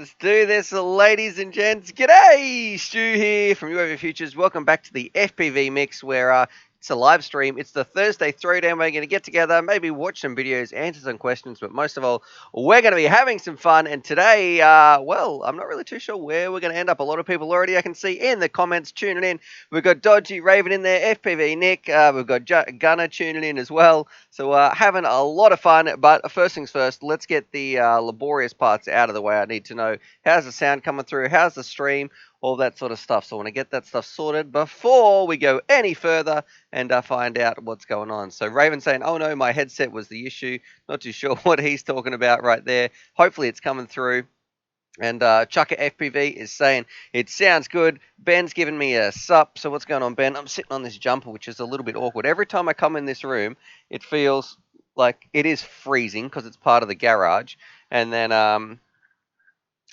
Let's do this, ladies and gents. G'day, Stu here from UAV Futures. Welcome back to the FPV mix, where it's a live stream. It's the Thursday Throwdown. We're going to get together, maybe watch some videos, answer some questions, but most of all, we're going to be having some fun. And today, well, I'm not really too sure where we're going to end up. A lot of people already I can see in the comments tuning in. We've got Dodgy Raven in there, FPV Nick. We've got Gunner tuning in as well. So having a lot of fun, but first things first, let's get the laborious parts out of the way. I need to know, how's the sound coming through, how's the stream, all that sort of stuff. So I want to get that stuff sorted before we go any further and find out what's going on. So Raven saying, oh no, my headset was the issue. Not too sure what he's talking about right there. Hopefully it's coming through. And Chucker FPV is saying, it sounds good. Ben's giving me a sup. So what's going on, Ben? I'm sitting on this jumper, which is a little bit awkward. Every time I come in this room, it feels like it is freezing because it's part of the garage. And then,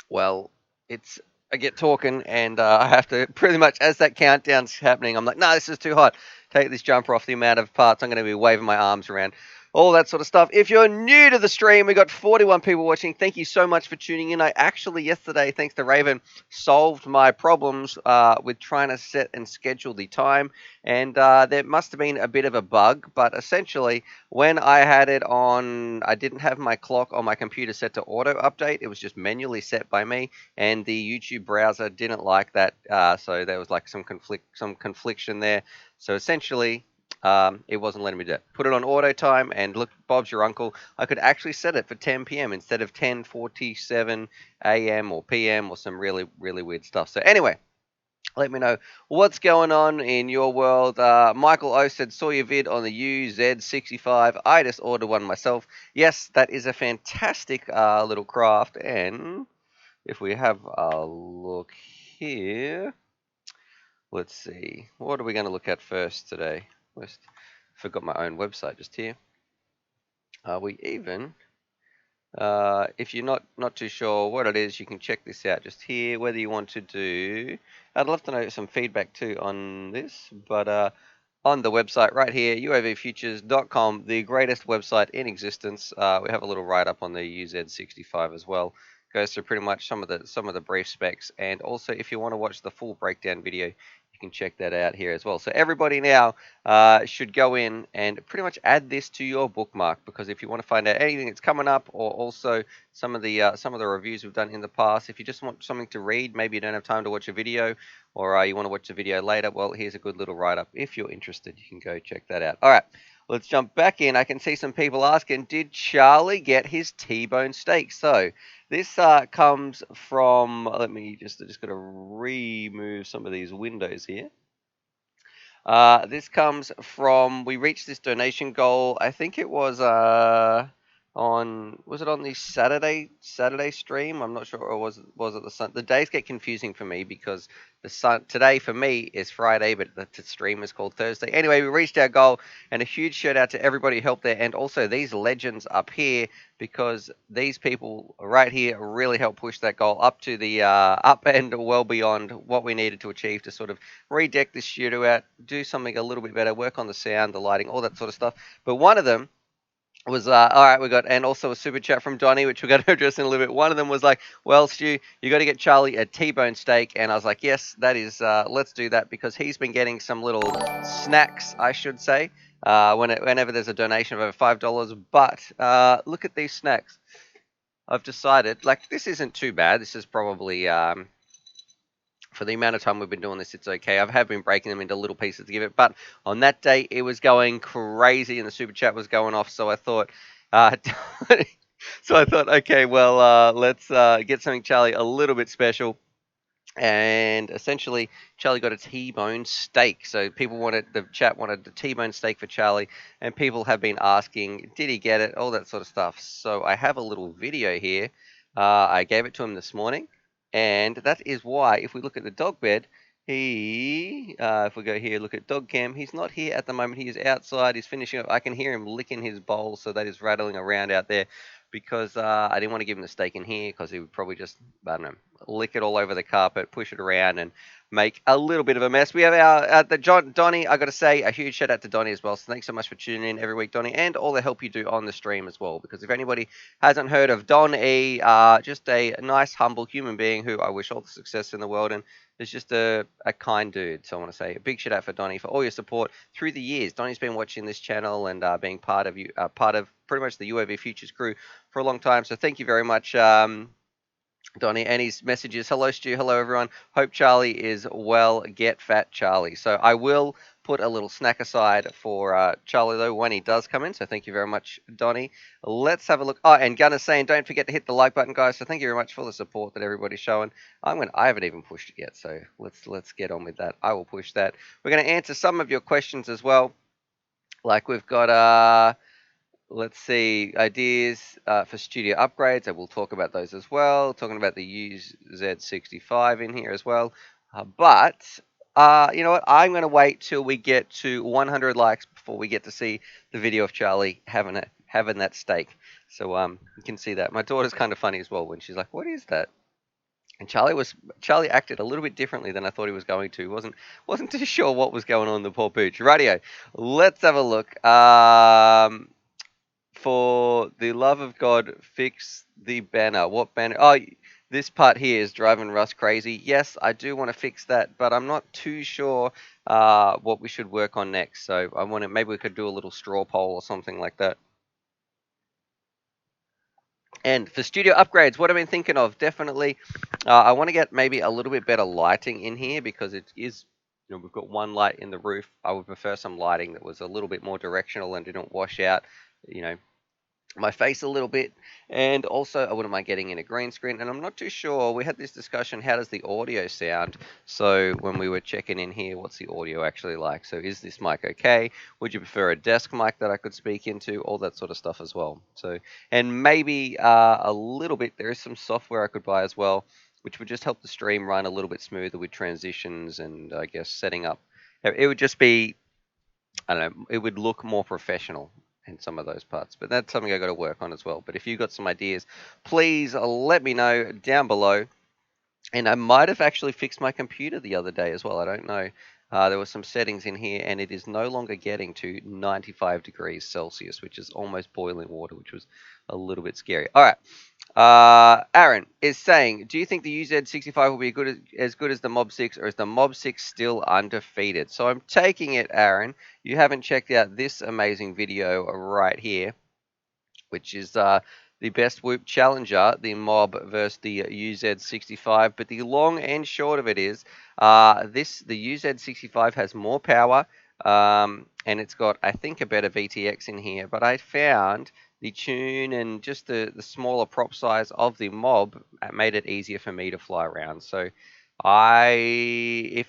well, it's I get talking and I have to pretty much, as that countdown's happening, I'm like, no, this is too hot. Take this jumper off. The amount of parts I'm going to be waving my arms around, all that sort of stuff. If you're new to the stream, we got 41 people watching. Thank you so much for tuning in. I actually yesterday, thanks to Raven, solved my problems with trying to set and schedule the time, and there must have been a bit of a bug, but essentially when I had it on, I didn't have my clock on my computer set to auto update. It was just manually set by me, and the YouTube browser didn't like that, so there was like some confliction there. So essentially, it wasn't letting me do it. Put it on auto time, and look, Bob's your uncle. I could actually set it for 10 p.m. instead of 10:47 a.m. or p.m. or some really, really weird stuff. So anyway, let me know what's going on in your world. Michael O said, saw your vid on the UZ65. I just ordered one myself. Yes, that is a fantastic little craft. And if we have a look here, let's see. What are we going to look at first today? Just forgot my own website just here. We even, if you're not too sure what it is, you can check this out just here. Whether you want to do, I'd love to know some feedback too on this, but on the website right here, uavfutures.com, the greatest website in existence. We have a little write-up on the UZ65 as well. Goes through pretty much some of the brief specs, and also if you want to watch the full breakdown video, you can check that out here as well. So everybody now should go in and pretty much add this to your bookmark, because if you want to find out anything that's coming up, or also some of the reviews we've done in the past, if you just want something to read, maybe you don't have time to watch a video, or you want to watch the video later, well, here's a good little write-up. If you're interested, you can go check that out. All right, let's jump back in. I can see some people asking, did Charlie get his Tbone Steak? So this comes from, let me just got to remove some of these windows here. This comes from, we reached this donation goal, I think it was was it on the Saturday stream? I'm not sure, or was it the Sun? The days get confusing for me because today for me is Friday, but the stream is called Thursday. Anyway, we reached our goal, and a huge shout out to everybody who helped there, and also these legends up here, because these people right here really helped push that goal up to the up and well beyond what we needed to achieve to sort of redeck this studio out, do something a little bit better, work on the sound, the lighting, all that sort of stuff. But one of them was all right. We got, and also a super chat from Donnie, which we're going to address in a little bit. One of them was like, well, Stu, you got to get Charlie a Tbone Steak, and I was like, yes, that is, let's do that, because he's been getting some little snacks, I should say, whenever there's a donation of over $5. But look at these snacks. I've decided, like, this isn't too bad. This is probably for the amount of time we've been doing this, it's okay. I have been breaking them into little pieces to give it, but on that day, it was going crazy, and the super chat was going off. So I thought, okay, well, let's get something, Charlie, a little bit special. And essentially, Charlie got a Tbone Steak. So the chat wanted the Tbone Steak for Charlie, and people have been asking, did he get it? All that sort of stuff. So I have a little video here. I gave it to him this morning. And that is why, if we look at the dog bed, if we go here, look at dog cam, he's not here at the moment. He is outside. He's finishing up. I can hear him licking his bowl, so that is rattling around out there. because I didn't want to give him the steak in here because he would probably just, I don't know, lick it all over the carpet, push it around, and make a little bit of a mess. We have our Donnie. I got to say a huge shout out to Donnie as well. So thanks so much for tuning in every week, Donnie, and all the help you do on the stream as well. Because if anybody hasn't heard of Don E, just a nice, humble human being who I wish all the success in the world, and is just a kind dude. So I want to say a big shout out for Donnie for all your support through the years. Donnie's been watching this channel and being part of pretty much the UAV Futures crew for a long time. So thank you very much. Donnie, and his message is, hello Stu, hello everyone, hope Charlie is well, get fat Charlie. So I will put a little snack aside for Charlie though when he does come in, so thank you very much Donnie. Let's have a look. Oh, and Gunner's saying don't forget to hit the like button, guys, so thank you very much for the support that everybody's showing. I haven't even pushed it yet, so let's get on with that. I will push that. We're going to answer some of your questions as well. Like we've got let's see, ideas for studio upgrades. I will talk about those as well. Talking about the UZ65 in here as well. But you know what? I'm going to wait till we get to 100 likes before we get to see the video of Charlie having that steak. So you can see that. My daughter's kind of funny as well when she's like, "What is that?" And Charlie acted a little bit differently than I thought he was going to. Wasn't too sure what was going on in the poor pooch. Radio. Let's have a look. For the love of God, fix the banner. What banner? Oh, this part here is driving Russ crazy. Yes, I do want to fix that, but I'm not too sure what we should work on next. So I want to, maybe we could do a little straw poll or something like that. And for studio upgrades, what I've been thinking of, definitely, I want to get maybe a little bit better lighting in here because it is, you know, we've got one light in the roof. I would prefer some lighting that was a little bit more directional and didn't wash out, you know, my face a little bit, and also I wouldn't mind getting in a green screen. And I'm not too sure, we had this discussion, how does the audio sound? So when we were checking in here, what's the audio actually like? So is this mic okay? Would you prefer a desk mic that I could speak into? All that sort of stuff as well. So, and maybe a little bit, there is some software I could buy as well, which would just help the stream run a little bit smoother with transitions and I guess setting up. It would just be, I don't know, it would look more professional in some of those parts. But that's something I got to work on as well. But if you've got some ideas, please let me know down below. And I might have actually fixed my computer the other day as well. I don't know. There were some settings in here, and it is no longer getting to 95 degrees Celsius, which is almost boiling water, which was a little bit scary. All right. Aaron is saying, do you think the UZ65 will be as good as the Mob 6, or is the Mob 6 still undefeated? So I'm taking it, Aaron, you haven't checked out this amazing video right here, which is the best whoop challenger, the Mob versus the UZ65. But the long and short of it is, the UZ65 has more power, and it's got, I think, a better VTX in here. But I found the tune and just the smaller prop size of the Mob made it easier for me to fly around. So if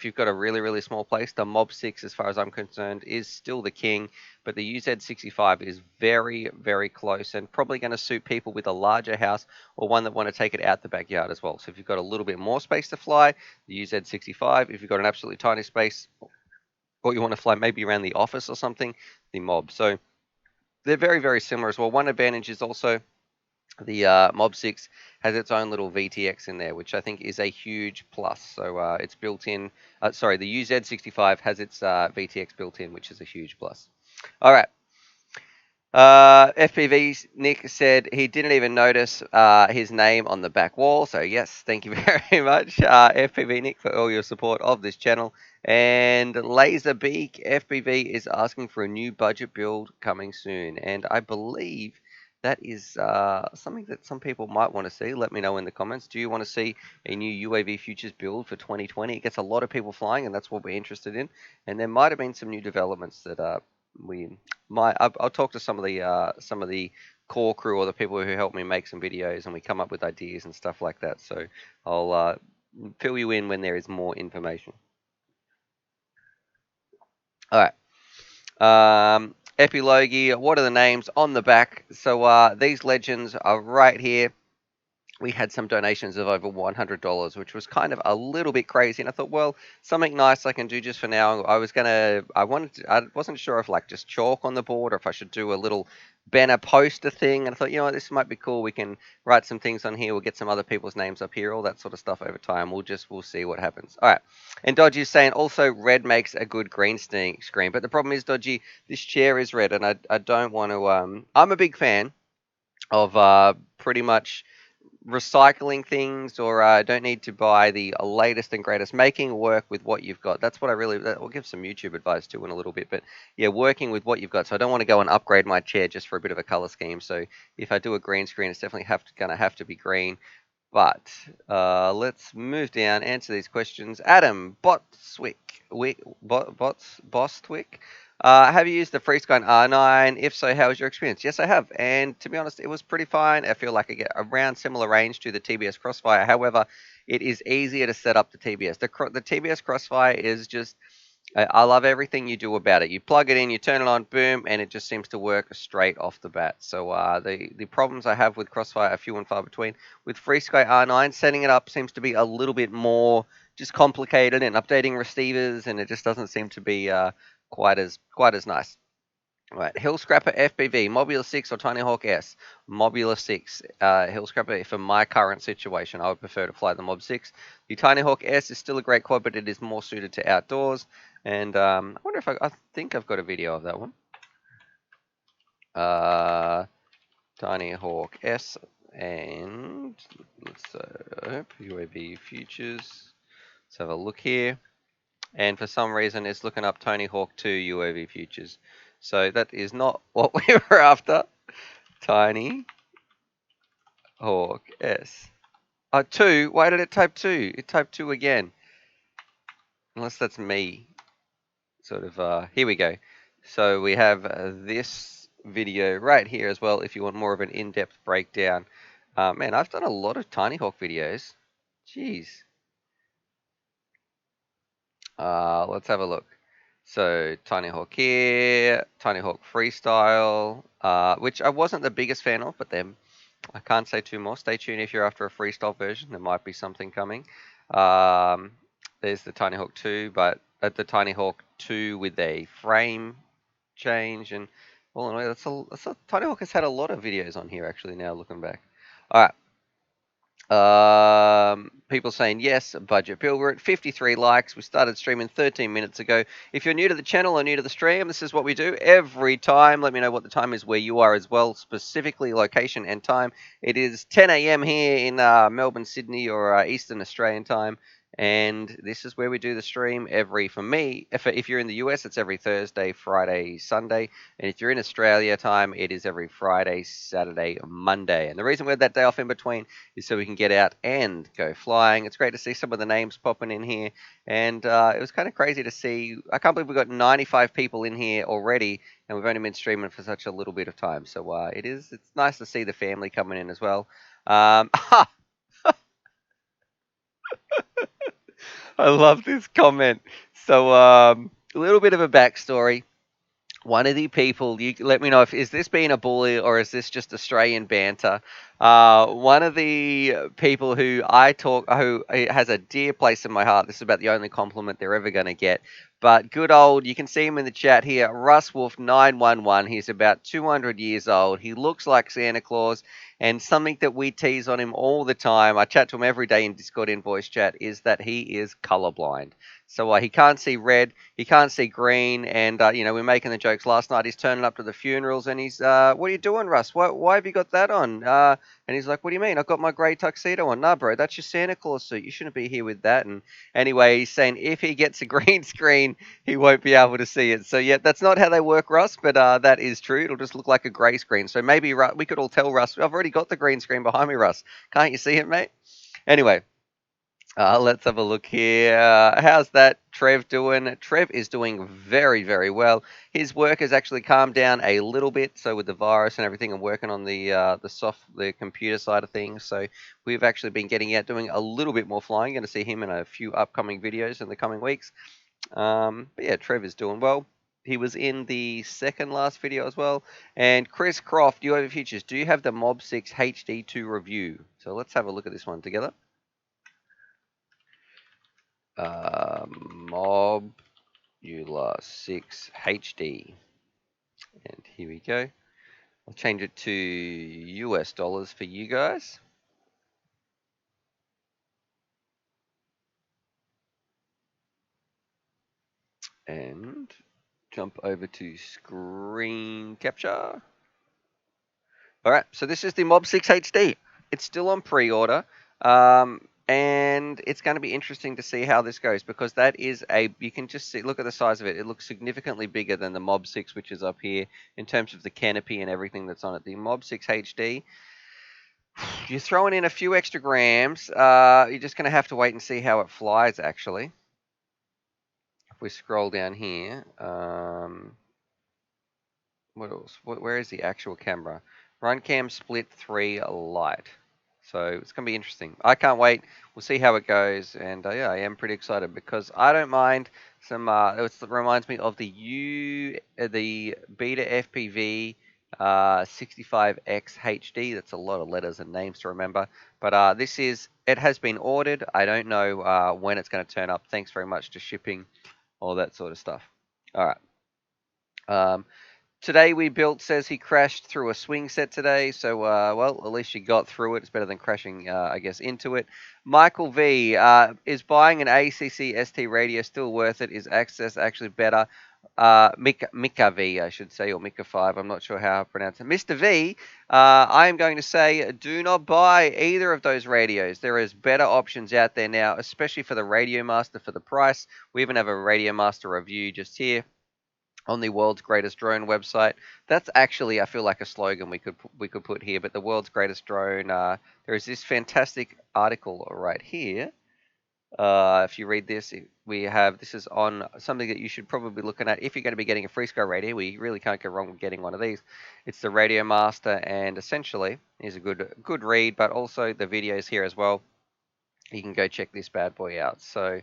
you've got a really small place, the Mob 6, as far as I'm concerned, is still the king. But the UZ65 is very close and probably going to suit people with a larger house or one that want to take it out the backyard as well. So if you've got a little bit more space to fly, the UZ65. If you've got an absolutely tiny space or you want to fly maybe around the office or something, the Mob. So they're very similar as well. One advantage is also the Mob 6 has its own little VTX in there, which I think is a huge plus. So it's built in. Sorry, the UZ65 has its VTX built in, which is a huge plus. All right. FPV Nick said he didn't even notice his name on the back wall. So yes, thank you very much, FPV Nick, for all your support of this channel. And Laserbeak FPV is asking for a new budget build coming soon, and I believe that is something that some people might want to see. Let me know in the comments. Do you want to see a new UAV Futures build for 2020? It gets a lot of people flying, and that's what we're interested in. And there might have been some new developments that we I'll talk to some of the core crew or the people who help me make some videos, and we come up with ideas and stuff like that. So I'll fill you in when there is more information. All right. Epilogi, what are the names on the back? So these legends are right here. we had some donations of over $100, which was kind of a little bit crazy. And I thought, well, something nice I can do just for now. I wasn't sure if like just chalk on the board or if I should do a little banner poster thing. And I thought, this might be cool. We can write some things on here. We'll get some other people's names up here, all that sort of stuff over time. We'll see what happens. All right. And Dodgy's saying also red makes a good green screen. But the problem is, Dodgy, this chair is red, and I don't want to. I'm a big fan of pretty much recycling things, or don't need to buy the latest and greatest. Making work with what you've got. That's what I'll give some YouTube advice to in a little bit. But yeah, working with what you've got. So I don't want to go and upgrade my chair just for a bit of a color scheme. So if I do a green screen, it's definitely going to have to be green. But let's move down, answer these questions. Adam Bostwick. Have you used the FreeSky R9? If so, how was your experience? Yes, I have. And to be honest, it was pretty fine. I feel like I get around similar range to the TBS Crossfire. However, it is easier to set up the TBS. The TBS Crossfire is just I love everything you do about it. You plug it in, you turn it on, boom, and it just seems to work straight off the bat. So the problems I have with Crossfire are few and far between. With FreeSky R9, setting it up seems to be a little bit more just complicated, and updating receivers, and it just doesn't seem to be quite as nice. Right, Hill Scrapper FPV, Mobula 6 or Tiny Hawk S? Mobula 6, Hill Scrapper, for my current situation, I would prefer to fly the Mob 6. The Tiny Hawk S is still a great quad, but it is more suited to outdoors. And I wonder if I think I've got a video of that one. Tiny Hawk S, and let's UAV Futures. Let's have a look here. And for some reason, it's looking up Tony Hawk 2 UAV Futures. So that is not what we were after. Tiny Hawk S. 2. Why did it type 2? It typed 2 again. Unless that's me. Sort of, here we go. So we have this video right here as well if you want more of an in-depth breakdown. Man, I've done a lot of Tiny Hawk videos. Jeez. Let's have a look. So Tiny Hawk here, Tiny Hawk Freestyle, which I wasn't the biggest fan of, but then I can't say too more. Stay tuned if you're after a freestyle version. There might be something coming. There's the Tiny Hawk 2, but at the Tiny Hawk 2 with a frame change, and all in all, Tiny Hawk has had a lot of videos on here actually. Now looking back, all right. People saying yes, budget bill. We're at 53 likes. We started streaming 13 minutes ago. If you're new to the channel or new to the stream, this is what we do every time. Let me know what the time is where you are as well, specifically location and time. It is 10 a.m. here in Melbourne, Sydney, or Eastern Australian time. And this is where we do the stream for me, if you're in the US, it's every Thursday, Friday, Sunday. And if you're in Australia time, it is every Friday, Saturday, Monday. And the reason we had that day off in between is so we can get out and go flying. It's great to see some of the names popping in here. And it was kind of crazy to see. I can't believe we've got 95 people in here already, and we've only been streaming for such a little bit of time. So it's nice to see the family coming in as well. I love this comment. So, a little bit of a backstory. One of the people, you let me know if is this being a bully or is this just Australian banter. One of the people who who has a dear place in my heart. This is about the only compliment they're ever going to get. But good old, you can see him in the chat here, Russ Wolf 911. He's about 200 years old. He looks like Santa Claus. And something that we tease on him all the time, I chat to him every day in Discord in voice chat, is that he is colorblind. So he can't see red, he can't see green, and we're making the jokes. Last night he's turning up to the funerals, and he's, "What are you doing, Russ? Why have you got that on?" And he's like, "What do you mean? I've got my grey tuxedo on." "Nah, bro, that's your Santa Claus suit. You shouldn't be here with that." And anyway, he's saying if he gets a green screen, he won't be able to see it. So yeah, that's not how they work, Russ, but that is true. It'll just look like a grey screen. So maybe we could all tell Russ, "I've already got the green screen behind me, Russ. Can't you see it, mate?" Anyway. Let's have a look here. How's that Trev doing? Trev is doing very, very well. His work has actually calmed down a little bit. So with the virus and everything, I'm working on the computer side of things. So we've actually been getting out doing a little bit more flying. Going to see him in a few upcoming videos in the coming weeks. But yeah, Trev is doing well. He was in the second last video as well. And Chris Croft, UAV Futures, do you have the Mob 6 HD to review? So let's have a look at this one together. Mob Euler 6 HD. And here we go. I'll change it to US dollars for you guys. And jump over to screen capture. All right, so this is the Mob 6 HD. It's still on pre-order, and it's going to be interesting to see how this goes because that is you can just see, look at the size of it. It looks significantly bigger than the Mob 6, which is up here in terms of the canopy and everything that's on it. The Mob 6 HD, you're throwing in a few extra grams. You're just going to have to wait and see how it flies, actually. If we scroll down here, what else? Where is the actual camera? Runcam Split 3 Lite. So it's going to be interesting. I can't wait. We'll see how it goes. And yeah, I am pretty excited because I don't mind some. It reminds me of the Beta FPV 65X HD. That's a lot of letters and names to remember. But it has been ordered. I don't know when it's going to turn up. Thanks very much to shipping, all that sort of stuff. All right. Today we built says he crashed through a swing set today, so well, at least you got through it. It's better than crashing, I guess, into it. Michael V is buying an ACC ST radio still worth it? Is Access actually better? Mika V, I should say, or Mika 5. I'm not sure how I pronounce it. Mr. V, I am going to say do not buy either of those radios. There is better options out there now, especially for the Radio Master for the price. We even have a Radio Master review just here on the world's greatest drone website. That's actually, I feel like, a slogan we could put here. But the world's greatest drone. There is this fantastic article right here. If you read this, this is on something that you should probably be looking at if you're going to be getting a FreeSky radio. We really can't go wrong with getting one of these. It's the Radio Master, and essentially is a good read, but also the videos here as well. You can go check this bad boy out. So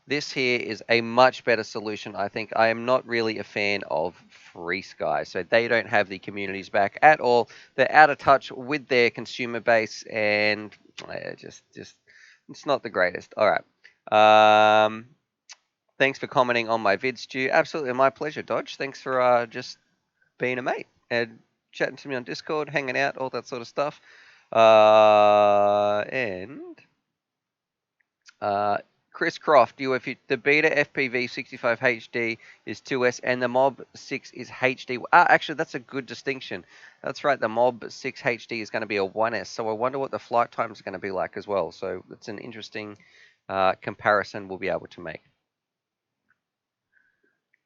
this here is a much better solution, I think. I am not really a fan of FreeSky, so they don't have the communities back at all. They're out of touch with their consumer base, and just it's not the greatest. All right. Thanks for commenting on my vid, Stu. Absolutely my pleasure, Dodge. Thanks for just being a mate and chatting to me on Discord, hanging out, all that sort of stuff. And Chris Croft, the Beta FPV 65 HD is 2S and the Mob 6 is HD. Actually, that's a good distinction. That's right, the Mob 6 HD is going to be a 1S, so I wonder what the flight times are going to be like as well. So it's an interesting comparison we'll be able to make.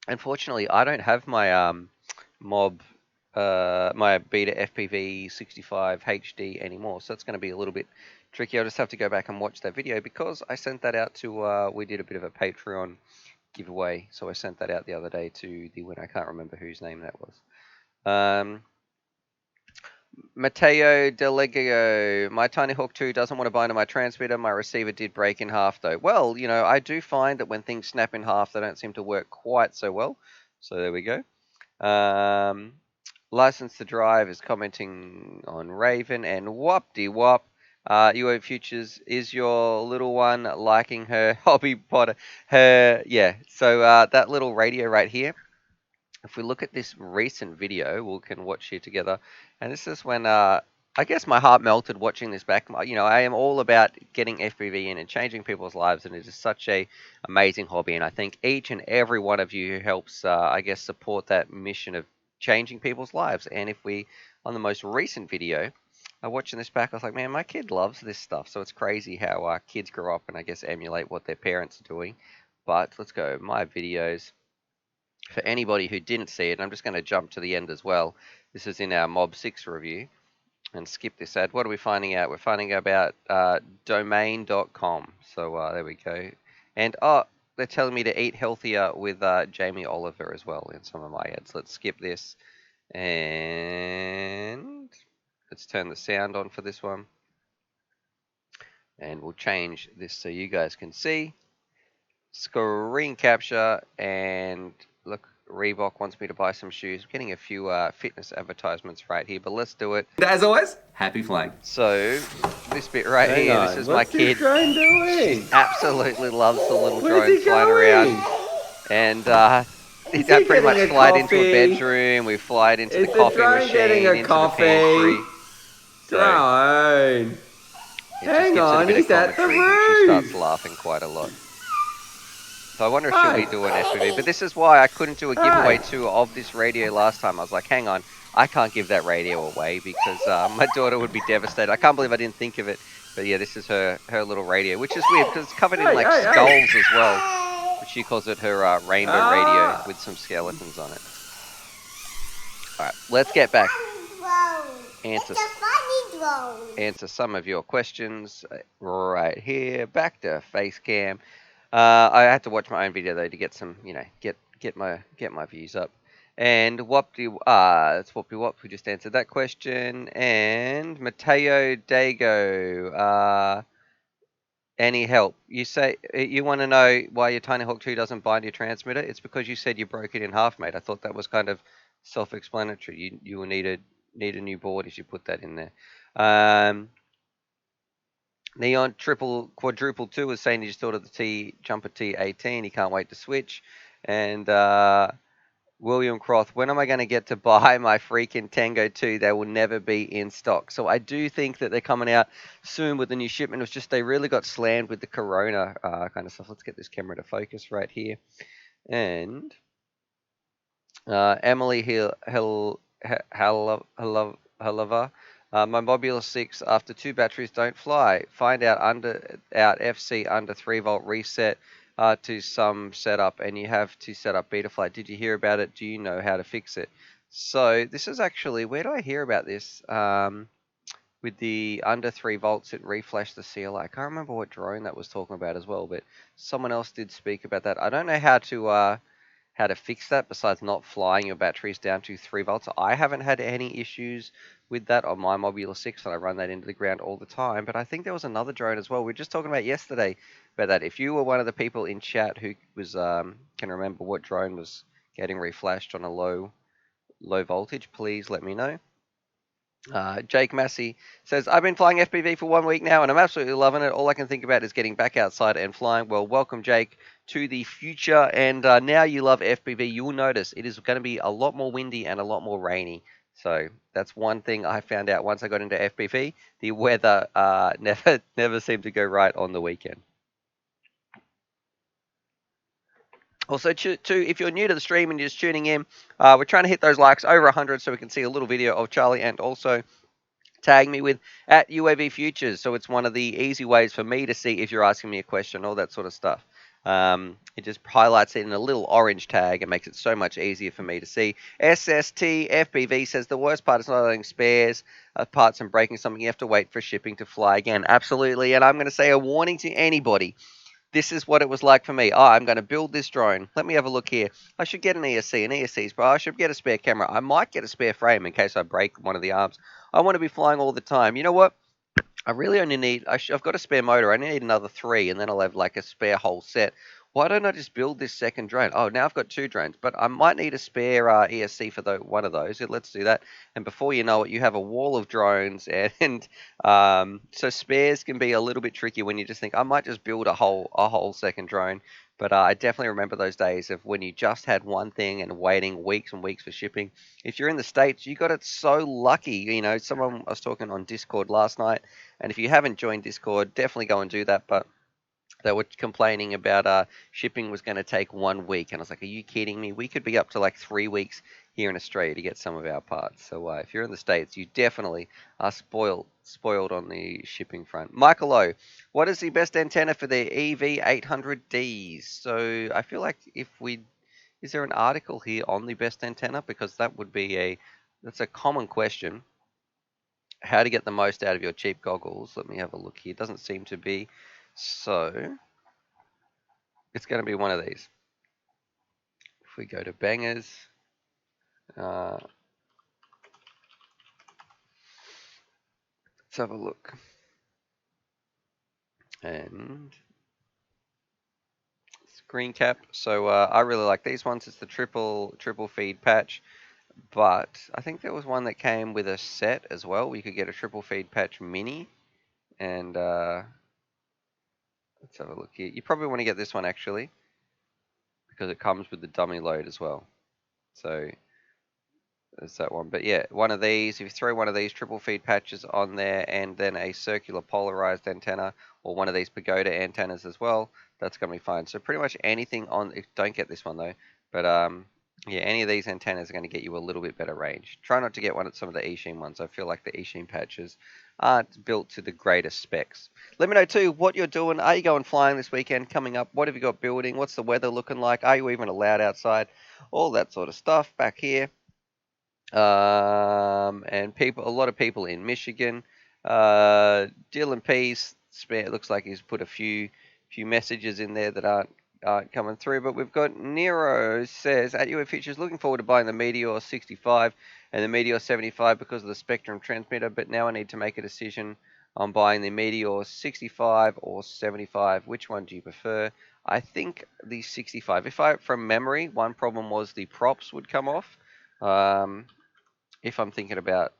Unfortunately, I don't have my Mob, my Beta FPV 65 HD anymore, so it's going to be a little bit tricky. I'll just have to go back and watch that video because I sent that out to, we did a bit of a Patreon giveaway, so I sent that out the other day to the winner. I can't remember whose name that was. Matteo Delegio, my Tiny Hawk 2 doesn't want to bind to my transmitter. My receiver did break in half though. Well, I do find that when things snap in half, they don't seem to work quite so well. So there we go. License to Drive is commenting on Raven and whoop-de-wop. UO Futures, is your little one liking her hobby potter? Yeah. So that little radio right here. If we look at this recent video, we can watch here together. And this is when I guess my heart melted watching this back. I am all about getting FPV in and changing people's lives, and it is such a amazing hobby. And I think each and every one of you who helps, I guess, support that mission of changing people's lives. And if we, on the most recent video, watching this back, I was like, man, my kid loves this stuff. So it's crazy how kids grow up and I guess emulate what their parents are doing. But let's go, my videos. For anybody who didn't see it, I'm just going to jump to the end as well. This is in our Mob 6 review and skip this ad. What are we finding out? We're finding out about domain.com. So there we go. And they're telling me to eat healthier with Jamie Oliver as well in some of my ads. Let's skip this and let's turn the sound on for this one. And we'll change this so you guys can see. Screen capture and look, Reebok wants me to buy some shoes. I'm getting a few fitness advertisements right here, but let's do it. As always, happy flying. So, this bit right Hang here, on. this is my What's this kid. drone She doing? absolutely loves the little Where's drones he flying going? around. And Is I he pretty much getting a fly it into a coffee? bedroom. We fly it into the Is the coffee drone getting machine, a into the coffee? pantry. So Drone. it just Hang gives it a on, bit of he's at the commentary, and she starts roof. laughing quite a lot. So I wonder if she'll Hi. be doing FPV. But this is why I couldn't do a giveaway Hi. too of this radio last time. I was like, hang on, I can't give that radio away because my daughter would be devastated. I can't believe I didn't think of it. But yeah, this is her little radio, which is weird because it's covered in like skulls as well. But she calls it her rainbow radio with some skeletons on it. All right, let's get back. Answer some of your questions right here. Back to face cam. I had to watch my own video though to get some, get my views up. And that's Whoopty Wop who just answered that question. And Mateo Dago, any help? You say you want to know why your Tiny Hawk 2 doesn't bind your transmitter? It's because you said you broke it in half, mate. I thought that was kind of self-explanatory. You will need a new board if you put that in there. Neon Triple Quadruple 2 was saying he just thought of the Jumper T18. He can't wait to switch. And William Croft, when am I going to get to buy my freaking Tango 2? They will never be in stock. So I do think that they're coming out soon with the new shipment. It was just they really got slammed with the Corona kind of stuff. Let's get this camera to focus right here. And Emily Halava. My Mobula 6 after 2 batteries don't fly. Find out FC under 3 volt reset to some setup, and you have to set up Betaflight. Did you hear about it? Do you know how to fix it? So this is actually, where do I hear about this? With the under 3 volts, it reflashed the CLI. I can't remember what drone that was talking about as well, but someone else did speak about that. I don't know how to fix that besides not flying your batteries down to 3 volts. I haven't had any issues with that on my Mobula 6, and I run that into the ground all the time. But I think there was another drone as well. We were just talking about yesterday about that. If you were one of the people in chat who was can remember what drone was getting reflashed on a low voltage, please let me know. Jake Massey says, I've been flying FPV for 1 week now and I'm absolutely loving it. All I can think about is getting back outside and flying. Well, welcome, Jake, to the future. And now you love FPV. You will notice it is going to be a lot more windy and a lot more rainy. So that's one thing I found out once I got into FPV. The weather never seemed to go right on the weekend. Also, if you're new to the stream and you're just tuning in, we're trying to hit those likes over 100 so we can see a little video of Charlie, and also tag me with at UAV Futures. So it's one of the easy ways for me to see if you're asking me a question, all that sort of stuff. It just highlights it in a little orange tag and makes it so much easier for me to see. SST FPV says the worst part is not having spares parts and breaking something. You have to wait for shipping to fly again. Absolutely. And I'm going to say a warning to anybody. This is what it was like for me. Oh, I'm going to build this drone. Let me have a look here. I should get an ESC. An ESC's, bro. I should get a spare camera. I might get a spare frame in case I break one of the arms. I want to be flying all the time. You know what? I really only need, I've got a spare motor. I need another 3, and then I'll have like a spare whole set. Why don't I just build this second drone? Oh, now I've got 2 drones, but I might need a spare ESC for one of those. Let's do that. And before you know it, you have a wall of drones, and so spares can be a little bit tricky when you just think I might just build a whole second drone. But I definitely remember those days of when you just had one thing and waiting weeks and weeks for shipping. If you're in the States, you got it so lucky. You know, someone I was talking on Discord last night, and if you haven't joined Discord, definitely go and do that. But they were complaining about shipping was going to take 1 week. And I was like, are you kidding me? We could be up to like 3 weeks here in Australia to get some of our parts. So if you're in the States, you definitely are spoiled on the shipping front. Michael O, what is the best antenna for the EV800Ds? So I feel like is there an article here on the best antenna? Because that's a common question. How to get the most out of your cheap goggles. Let me have a look here. It doesn't seem to be. So it's going to be one of these. If we go to bangers, let's have a look. And green cap. So I really like these ones. It's the triple feed patch. But I think there was one that came with a set as well. You could get a triple feed patch mini. And let's have a look here. You probably want to get this one actually, because it comes with the dummy load as well. So there's that one. But yeah, one of these, if you throw one of these triple feed patches on there and then a circular polarized antenna or one of these pagoda antennas as well, that's going to be fine. So pretty much anything on, don't get this one though, but yeah, any of these antennas are going to get you a little bit better range. Try not to get one at some of the Eachine ones. I feel like the Eachine patches aren't built to the greatest specs. Let me know too what you're doing. Are you going flying this weekend coming up? What have you got building? What's the weather looking like? Are you even allowed outside? All that sort of stuff back here. And people, a lot of people in Michigan. Dylan Pease, it looks like he's put a few messages in there that aren't coming through. But we've got Nero says at UA Futures, looking forward to buying the Meteor 65 and the Meteor 75 because of the Spectrum transmitter. But now I need to make a decision on buying the Meteor 65 or 75. Which one do you prefer? I think the 65. If I, from memory, one problem was the props would come off. If I'm thinking about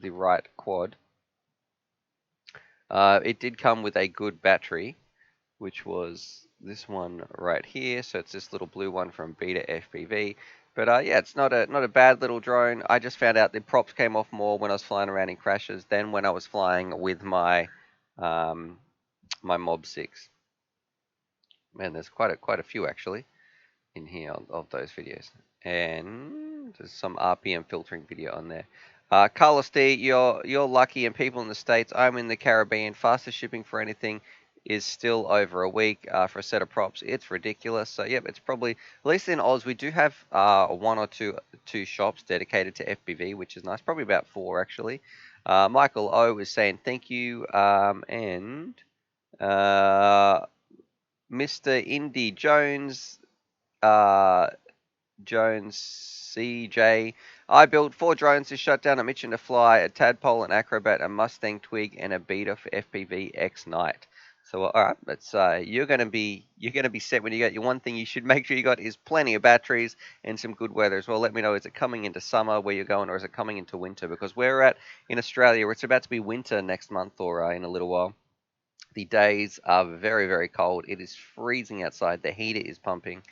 the right quad. It did come with a good battery, which was this one right here. So it's this little blue one from Beta FPV. But yeah, it's not a bad little drone. I just found out the props came off more when I was flying around in crashes than when I was flying with my my Mob 6. Man, there's quite a few actually in here of those videos. And there's some RPM filtering video on there. Carlos D, you're lucky, and people in the States, I'm in the Caribbean. Fastest shipping for anything is still over a week for a set of props. It's ridiculous. So yep, it's probably, at least in Oz, we do have one or two shops dedicated to FPV, which is nice. Probably about 4 actually. Michael O is saying thank you, and Mr. Indy Jones. Jones CJ. I built 4 drones to shut down a mission to fly, a Tadpole, an Acrobat, a Mustang Twig, and a Beta for FPV X Night. So all right, that's you're gonna be set when you get your one thing you should make sure you got is plenty of batteries and some good weather as well. Let me know, is it coming into summer where you're going, or is it coming into winter? Because where we're at in Australia, it's about to be winter next month or in a little while. The days are very, very cold. It is freezing outside. The heater is pumping.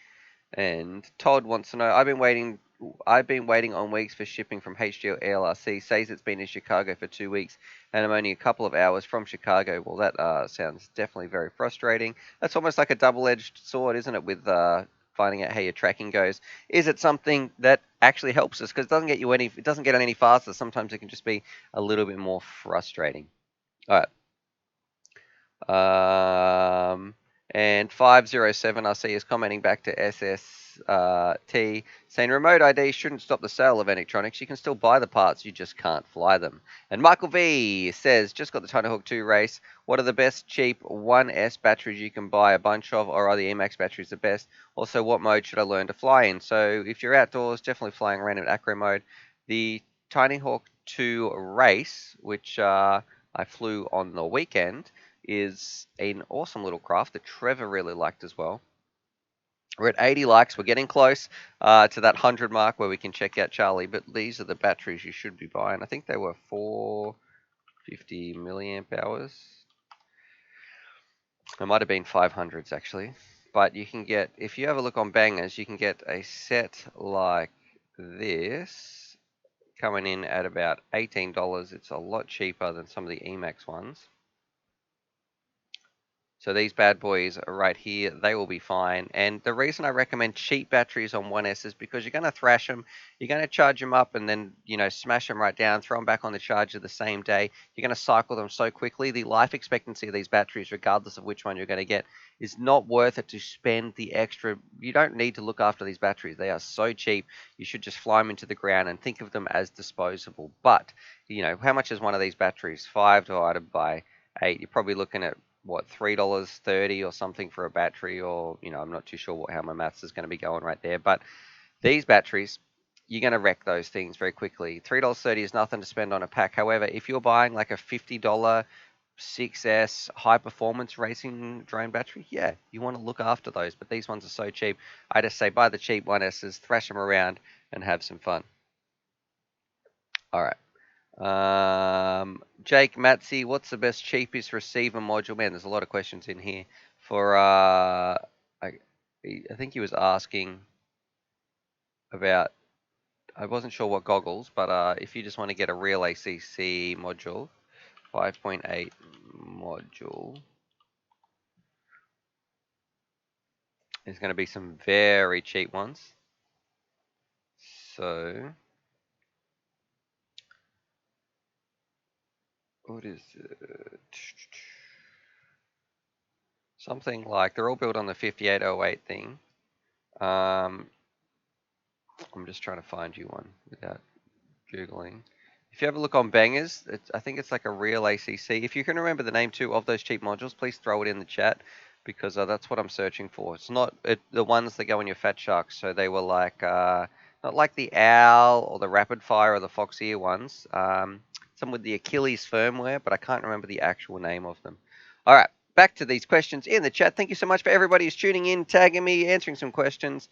And Todd wants to know, I've been waiting on weeks for shipping from HGL ALRC. Says it's been in Chicago for 2 weeks, and I'm only a couple of hours from Chicago. Well, that sounds definitely very frustrating. That's almost like a double-edged sword, isn't it, with finding out how your tracking goes. Is it something that actually helps us? Because it doesn't get any faster. Sometimes it can just be a little bit more frustrating. All right. And 507 I see is commenting back to SST saying remote ID shouldn't stop the sale of electronics. You can still buy the parts, you just can't fly them. And Michael V says, just got the Tiny Hawk 2 race. What are the best cheap 1S batteries you can buy a bunch of, or are the Emax batteries the best? Also, what mode should I learn to fly in? So if you're outdoors, definitely flying around in acro mode. The Tiny Hawk 2 race, which I flew on the weekend, is an awesome little craft that Trevor really liked as well. We're at 80 likes. We're getting close to that 100 mark where we can check out Charlie. But these are the batteries you should be buying. I think they were 450 milliamp hours. It might have been 500s actually. But you can get, if you have a look on Bangers, you can get a set like this coming in at about $18. It's a lot cheaper than some of the Emax ones. So these bad boys are right here. They will be fine. And the reason I recommend cheap batteries on 1S is because you're going to thrash them. You're going to charge them up and then, smash them right down, throw them back on the charger the same day. You're going to cycle them so quickly. The life expectancy of these batteries, regardless of which one you're going to get, is not worth it to spend the extra. You don't need to look after these batteries. They are so cheap. You should just fly them into the ground and think of them as disposable. But, how much is one of these batteries? 5 divided by 8. You're probably looking at what, $3.30 or something for a battery, or I'm not too sure how my maths is going to be going right there. But these batteries, you're going to wreck those things very quickly. $3.30 is nothing to spend on a pack. However, if you're buying like a $50 6S high performance racing drone battery, yeah, you want to look after those. But these ones are so cheap. I just say buy the cheap 1Ss, thrash them around, and have some fun. All right. Jake Matzi, what's the best cheapest receiver module? Man, there's a lot of questions in here. For I think he was asking about. I wasn't sure what goggles, but if you just want to get a real ACC module, 5.8 module, there's going to be some very cheap ones. So, what is it? Something like they're all built on the 5808 thing. I'm just trying to find you one without Googling. If you have a look on Bangers, I think it's like a real ACC. If you can remember the name too of those cheap modules, please throw it in the chat because that's what I'm searching for. It's not the ones that go in your Fat Sharks. So they were like not like the Owl or the Rapid Fire or the Fox Ear ones. Some with the Achilles firmware, but I can't remember the actual name of them. All right, back to these questions in the chat. Thank you so much for everybody who's tuning in, tagging me, answering some questions.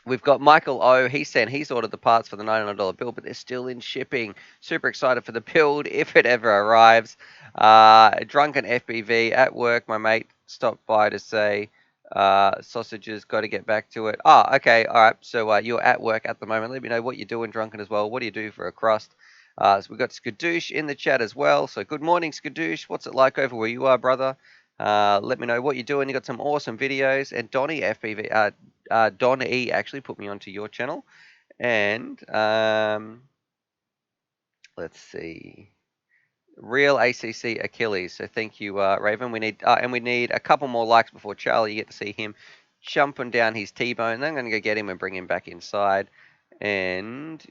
We've got Michael O. He said he's ordered the parts for the $99 build, but they're still in shipping. Super excited for the build if it ever arrives. Drunken FPV at work. My mate stopped by to say sausages. Got to get back to it. Oh, okay. All right. So you're at work at the moment. Let me know what you're doing, Drunken, as well. What do you do for a crust? So we've got Skadoosh in the chat as well. So good morning, Skadoosh. What's it like over where you are, brother? Let me know what you're doing. You got some awesome videos. And Donnie FPV, Don E actually put me onto your channel, and let's see, real ACC Achilles. So thank you, Raven. We need a couple more likes before Charlie. You get to see him jumping down his T-bone. Then I'm going to go get him and bring him back inside. And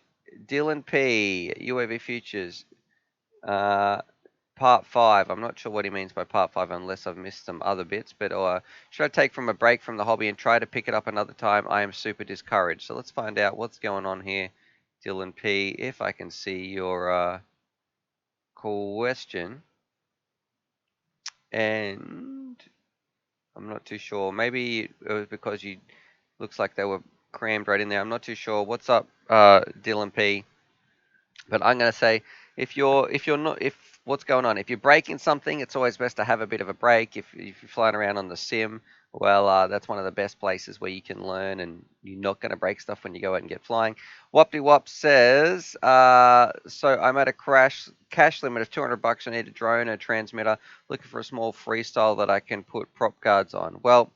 Dylan P, UAV Futures. Part 5. I'm not sure what he means by part 5 unless I've missed some other bits. But should I take from a break from the hobby and try to pick it up another time? I am super discouraged. So let's find out what's going on here, Dylan P. If I can see your question. And I'm not too sure. Maybe it was because you looks like they were crammed right in there. I'm not too sure. What's up, Dylan P? But I'm going to say if you're not if what's going on, if you're breaking something, it's always best to have a bit of a break. If you're flying around on the sim, well, that's one of the best places where you can learn, and you're not going to break stuff when you go out and get flying. Whoppty Wop says, so I'm at a cash limit of $200. I need a drone, a transmitter, looking for a small freestyle that I can put prop guards on. Well,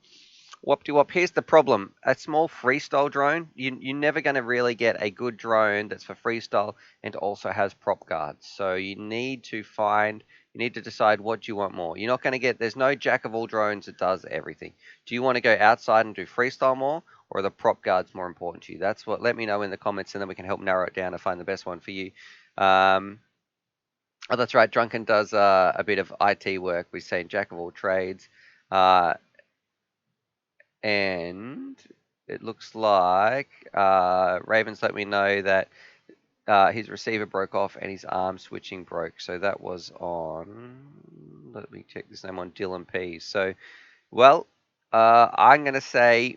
Whoop wop. Here's the problem. A small freestyle drone, you're never going to really get a good drone that's for freestyle and also has prop guards. So you need to decide what you want more. You're not going to there's no jack of all drones that does everything. Do you want to go outside and do freestyle more, or are the prop guards more important to you? Let me know in the comments, and then we can help narrow it down and find the best one for you. Oh, that's right. Drunken does a bit of IT work. We're saying jack of all trades. And it looks like Ravens let me know that his receiver broke off and his arm switching broke. So that was on, let me check this name, on Dylan P. So, well, I'm going to say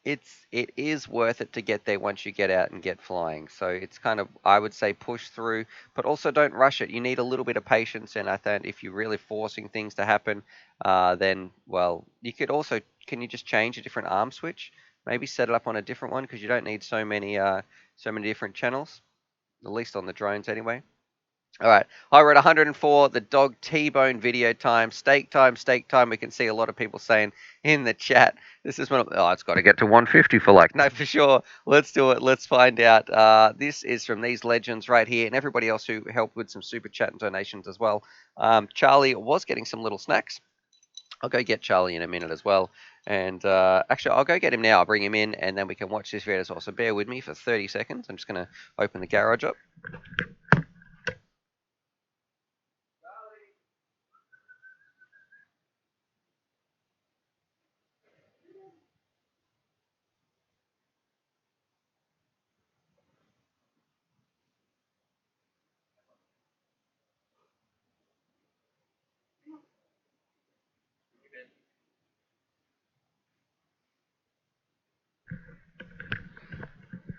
it is worth it to get there once you get out and get flying. So it's kind of, I would say, push through, but also don't rush it. You need a little bit of patience, and I think if you're really forcing things to happen, then well, you could also, can you just change a different arm switch? Maybe set it up on a different one, because you don't need so many different channels, at least on the drones anyway. All right. Hi, we're at 104. The dog T-bone video time. Steak time, steak time. We can see a lot of people saying in the chat. This is one of, oh, it's got to get to 150 for like. No, for sure. Let's do it. Let's find out. This is from these legends right here, and everybody else who helped with some super chat and donations as well. Charlie was getting some little snacks. I'll go get Charlie in a minute as well. And actually, I'll go get him now. I'll bring him in, and then we can watch this video as well. So bear with me for 30 seconds. I'm just going to open the garage up.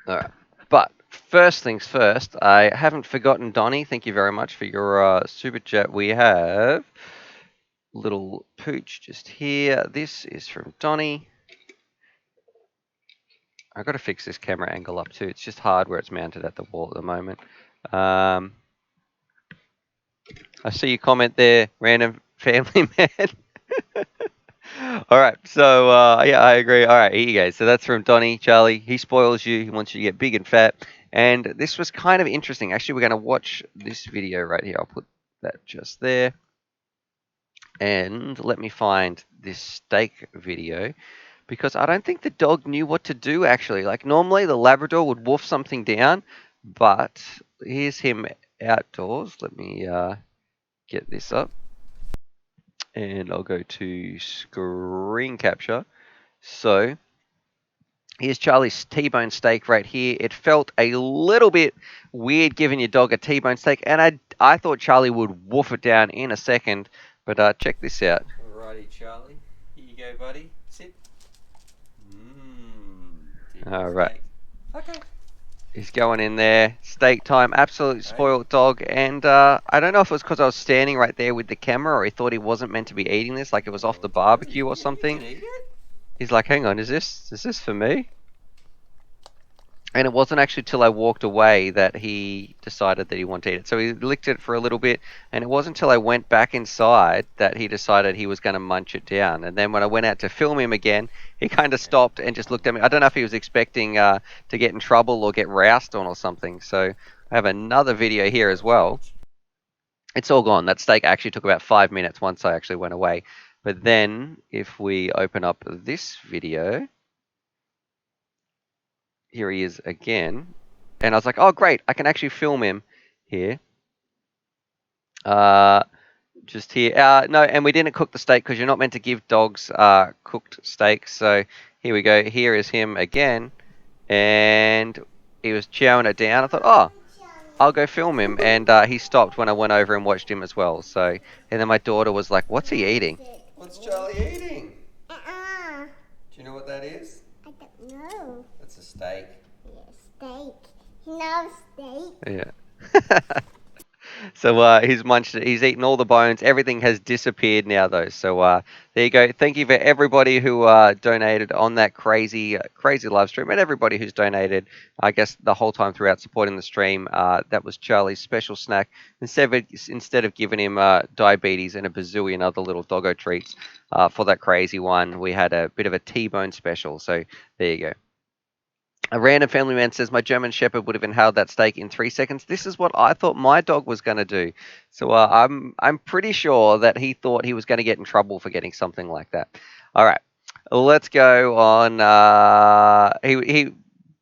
All right. But first things first, I haven't forgotten Donnie. Thank you very much for your super chat. We have little pooch just here. This is from Donnie. I've got to fix this camera angle up too. It's just hard where it's mounted at the wall at the moment. I see your comment there, random family man. All right, so yeah, I agree. All right, here you go. So that's from Donnie, Charlie. He spoils you. He wants you to get big and fat. And this was kind of interesting. Actually, we're going to watch this video right here. I'll put that just there. And let me find this steak video because I don't think the dog knew what to do actually. Like normally the Labrador would wolf something down, but here's him outdoors. Let me get this up and I'll go to screen capture. So here's Charlie's T-bone steak right here. It felt a little bit weird giving your dog a T-bone steak, and I thought Charlie would wolf it down in a second, but check this out. Alrighty, Charlie. Here you go, buddy. Sit. All right. Okay. He's going in there. Steak time. Absolute spoiled dog. And I don't know if it was because I was standing right there with the camera or he thought he wasn't meant to be eating this, like it was off the barbecue or something. He's like, hang on, is this for me? And it wasn't actually till I walked away that he decided that he wanted to eat it. So he licked it for a little bit, and it wasn't until I went back inside that he decided he was going to munch it down. And then when I went out to film him again, he kind of stopped and just looked at me. I don't know if he was expecting to get in trouble or get roused on or something. So I have another video here as well. It's all gone. That steak actually took about 5 minutes once I actually went away. But then if we open up this video, here he is again. And I was like, oh, great, I can actually film him here. Just here. No, and we didn't cook the steak because you're not meant to give dogs cooked steak. So here we go. Here is him again. And he was chowing it down. I thought, oh, I'll go film him. And he stopped when I went over and watched him as well. So, and then my daughter was like, what's he eating? What's Charlie eating? Do you know what that is? I don't know. That's a steak. Yeah, steak. He loves steak. Yeah. So he's munched it. He's eaten all the bones. Everything has disappeared now, though. So there you go. Thank you for everybody who donated on that crazy live stream, and everybody who's donated, I guess, the whole time throughout supporting the stream. That was Charlie's special snack. Instead of giving him diabetes and a bazillion other little doggo treats for that crazy one, we had a bit of a T-bone special. So there you go. A random family man says, my German Shepherd would have inhaled that steak in 3 seconds. This is what I thought my dog was going to do. So I'm pretty sure that he thought he was going to get in trouble for getting something like that. All right, let's go on. He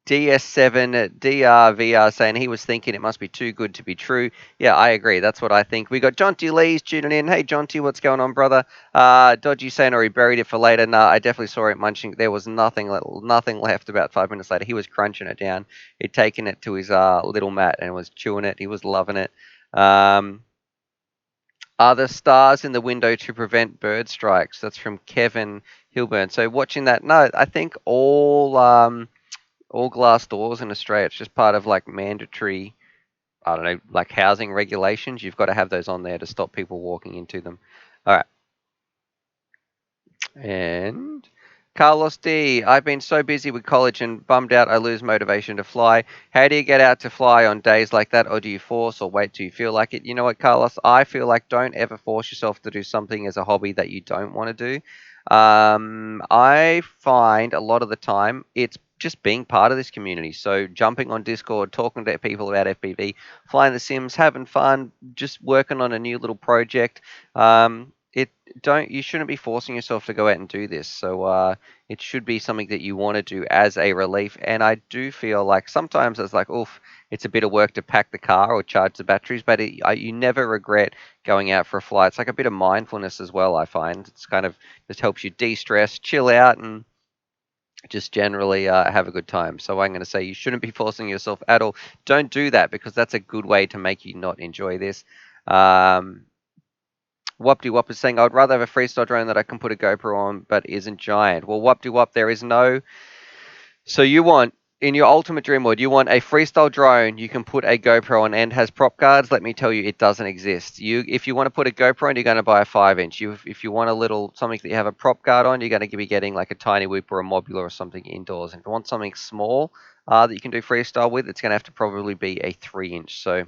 DS7 DRVR saying he was thinking it must be too good to be true. Yeah, I agree. That's what I think. We got Jonty Lee's tuning in. Hey, Jonty, what's going on, brother? Dodgy saying, or he buried it for later. No, I definitely saw it munching. There was nothing left about 5 minutes later. He was crunching it down. He'd taken it to his little mat and was chewing it. He was loving it. Are there stars in the window to prevent bird strikes? That's from Kevin Hilburn. So watching that, no, I think all glass doors in Australia, it's just part of like mandatory, I don't know, like housing regulations. You've got to have those on there to stop people walking into them. All right. And Carlos D, I've been so busy with college and bummed out I lose motivation to fly. How do you get out to fly on days like that, or do you force or wait till you feel like it? You know what, Carlos? I feel like don't ever force yourself to do something as a hobby that you don't want to do. I find a lot of the time it's just being part of this community. So jumping on Discord, talking to people about FPV, flying the sims, having fun, just working on a new little project. You shouldn't be forcing yourself to go out and do this. So it should be something that you want to do as a relief. And I do feel like sometimes it's like, oof, it's a bit of work to pack the car or charge the batteries, but you never regret going out for a fly. It's like a bit of mindfulness as well, I find. It's kind of just helps you de-stress, chill out, and just generally have a good time. So I'm going to say you shouldn't be forcing yourself at all. Don't do that because that's a good way to make you not enjoy this. Whoop Wop is saying, I would rather have a freestyle drone that I can put a GoPro on but isn't giant. Well, Whoop there is no... So you want in your ultimate dream world, you want a freestyle drone you can put a GoPro on and has prop guards. Let me tell you, it doesn't exist. If you want to put a GoPro on, you're going to buy a 5-inch. If you want a little something that you have a prop guard on, you're going to be getting like a tiny whoop or a mobula or something indoors. And if you want something small that you can do freestyle with, it's going to have to probably be a 3-inch. So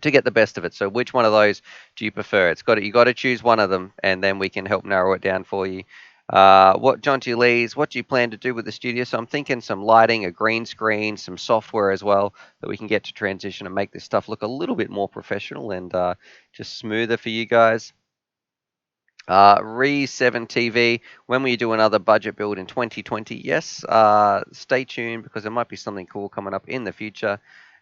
to get the best of it. So which one of those do you prefer? You got to choose one of them, and then we can help narrow it down for you. What Jonty Lee's? What do you plan to do with the studio? So I'm thinking some lighting, a green screen, some software as well that we can get to transition and make this stuff look a little bit more professional and just smoother for you guys. Re7 TV, when will you do another budget build in 2020? Yes, stay tuned because there might be something cool coming up in the future.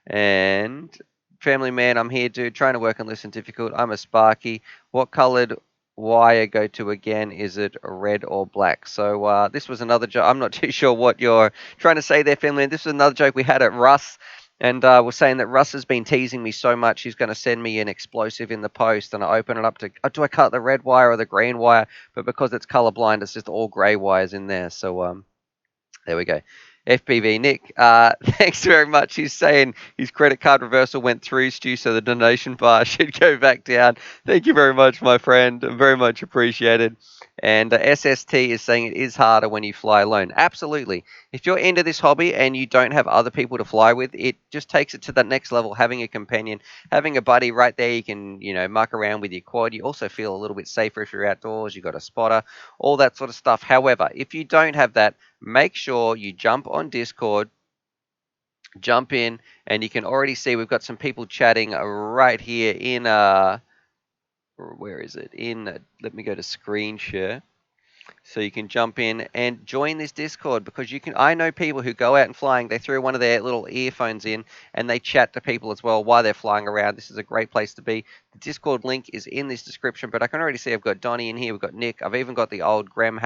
And Family Man, I'm here, dude, trying to work on listen difficult. I'm a Sparky. What colored wire go to again? Is it red or black? So this was another joke. I'm not too sure what you're trying to say there, Family Man. This was another joke we had at Russ. And we're saying that Russ has been teasing me so much, he's going to send me an explosive in the post. And I open it up to, do I cut the red wire or the green wire? But because it's colorblind, it's just all gray wires in there. So there we go. FPV Nick, thanks very much. He's saying his credit card reversal went through, Stu, so the donation bar should go back down. Thank you very much, my friend. Very much appreciated. And SST is saying it is harder when you fly alone. Absolutely. If you're into this hobby and you don't have other people to fly with, it just takes it to the next level. Having a companion, having a buddy right there, you can, muck around with your quad. You also feel a little bit safer if you're outdoors. You've got a spotter, all that sort of stuff. However, if you don't have that, make sure you jump on Discord, jump in, and you can already see we've got some people chatting right here in where is it? Let me go to screen share. So you can jump in and join this Discord because I know people who go out and flying, they throw one of their little earphones in and they chat to people as well while they're flying around. This is a great place to be. The Discord link is in this description, but I can already see I've got Donnie in here, we've got Nick, I've even got the old Grand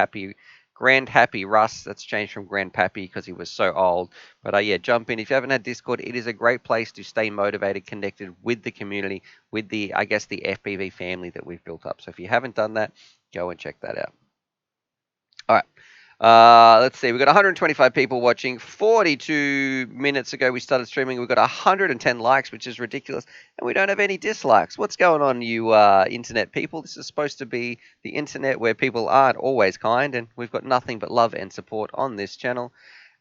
Happy Russ. That's changed from Grand Pappy because he was so old. But yeah, jump in. If you haven't had Discord, it is a great place to stay motivated, connected with the community, with the FPV family that we've built up. So if you haven't done that, go and check that out. All right. Let's see. We've got 125 people watching. 42 minutes ago, we started streaming. We've got 110 likes, which is ridiculous. And we don't have any dislikes. What's going on, you internet people? This is supposed to be the internet where people aren't always kind. And we've got nothing but love and support on this channel.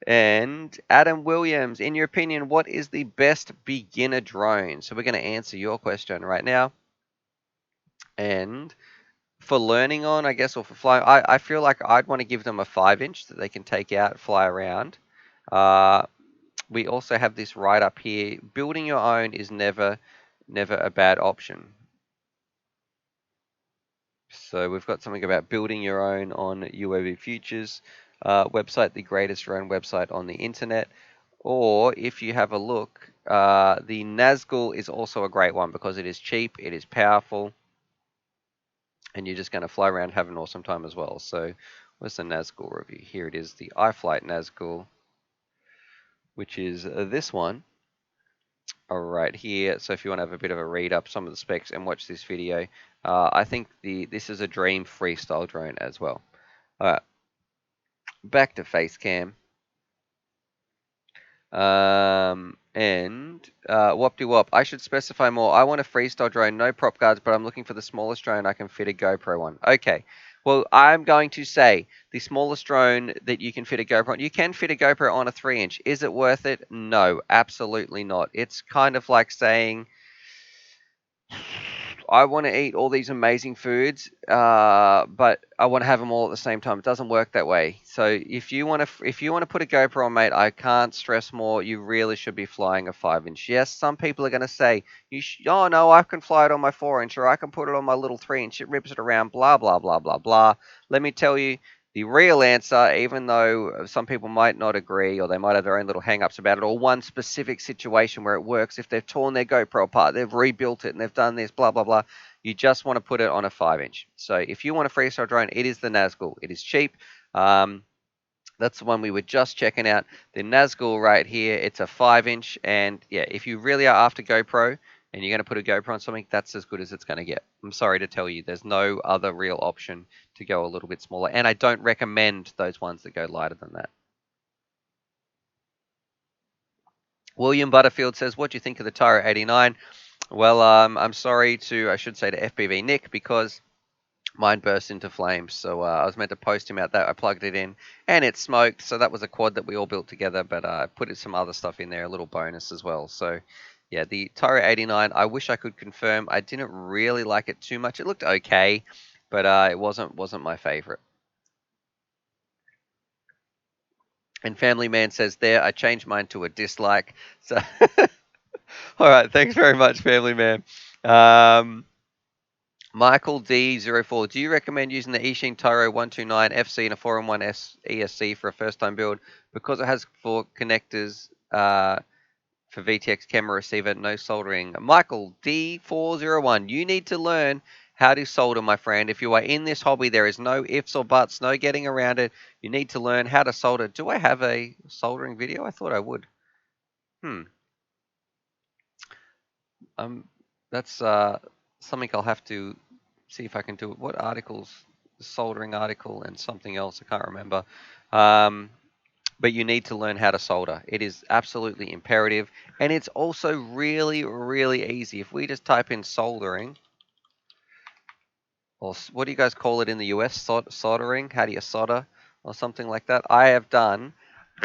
And Adam Williams, in your opinion, what is the best beginner drone? So we're going to answer your question right now. And for learning on, I guess, or for flying, I feel like I'd want to give them a 5-inch that they can take out, fly around. We also have this right up here. Building your own is never a bad option. So we've got something about building your own on UAV Futures website, the greatest drone website on the internet. Or if you have a look, the Nazgul is also a great one because it is cheap, it is powerful, and you're just going to fly around, have an awesome time as well. So where's the Nazgul review? Here it is, the iFlight Nazgul, which is this one. All right, here. So if you want to have a bit of a read up some of the specs and watch this video, I think this is a dream freestyle drone as well. All right, back to Facecam. And Whoop Wop, I should specify more. I want a freestyle drone, no prop guards, but I'm looking for the smallest drone I can fit a GoPro on. Okay. Well, I'm going to say the smallest drone that you can fit a GoPro on. You can fit a GoPro on a 3-inch. Is it worth it? No, absolutely not. It's kind of like saying, I want to eat all these amazing foods, but I want to have them all at the same time. It doesn't work that way. So if you want to put a GoPro on, mate, I can't stress more. You really should be flying a 5-inch. Yes, some people are going to say, oh no, I can fly it on my 4-inch, or I can put it on my little 3-inch. It rips it around. Blah blah blah blah blah. Let me tell you. The real answer, even though some people might not agree or they might have their own little hang-ups about it, or one specific situation where it works, if they've torn their GoPro apart, they've rebuilt it and they've done this, blah, blah, blah, you just want to put it on a 5-inch. So if you want a freestyle drone, it is the Nazgul. It is cheap. That's the one we were just checking out. The Nazgul right here, it's a 5-inch. And yeah, if you really are after GoPro, and you're going to put a GoPro on something, that's as good as it's going to get. I'm sorry to tell you, there's no other real option to go a little bit smaller. And I don't recommend those ones that go lighter than that. William Butterfield says, what do you think of the Tyro 89? Well, I'm sorry I should say to FPV Nick, because mine burst into flames. So I was meant to post him out that. I plugged it in and it smoked. So that was a quad that we all built together, but I put some other stuff in there, a little bonus as well. So yeah, the Tyro 89, I wish I could confirm. I didn't really like it too much. It looked okay, but it wasn't my favorite. And Family Man says there, I changed mine to a dislike. So all right, thanks very much, Family Man. Michael D04, do you recommend using the Eachine Tyro 129 FC and a 4-in-1 ESC for a first-time build because it has 4 connectors for VTX camera receiver, no soldering? Michael D401, you need to learn how to solder, my friend. If you are in this hobby, there is no ifs or buts, no getting around it. You need to learn how to solder. Do I have a soldering video? I thought I would. That's something I'll have to see if I can do. What articles? The soldering article and something else. I can't remember. But you need to learn how to solder. It is absolutely imperative, and it's also really, really easy. If we just type in soldering, or what do you guys call it in the US? Soldering? How do you solder? Or something like that. I have done,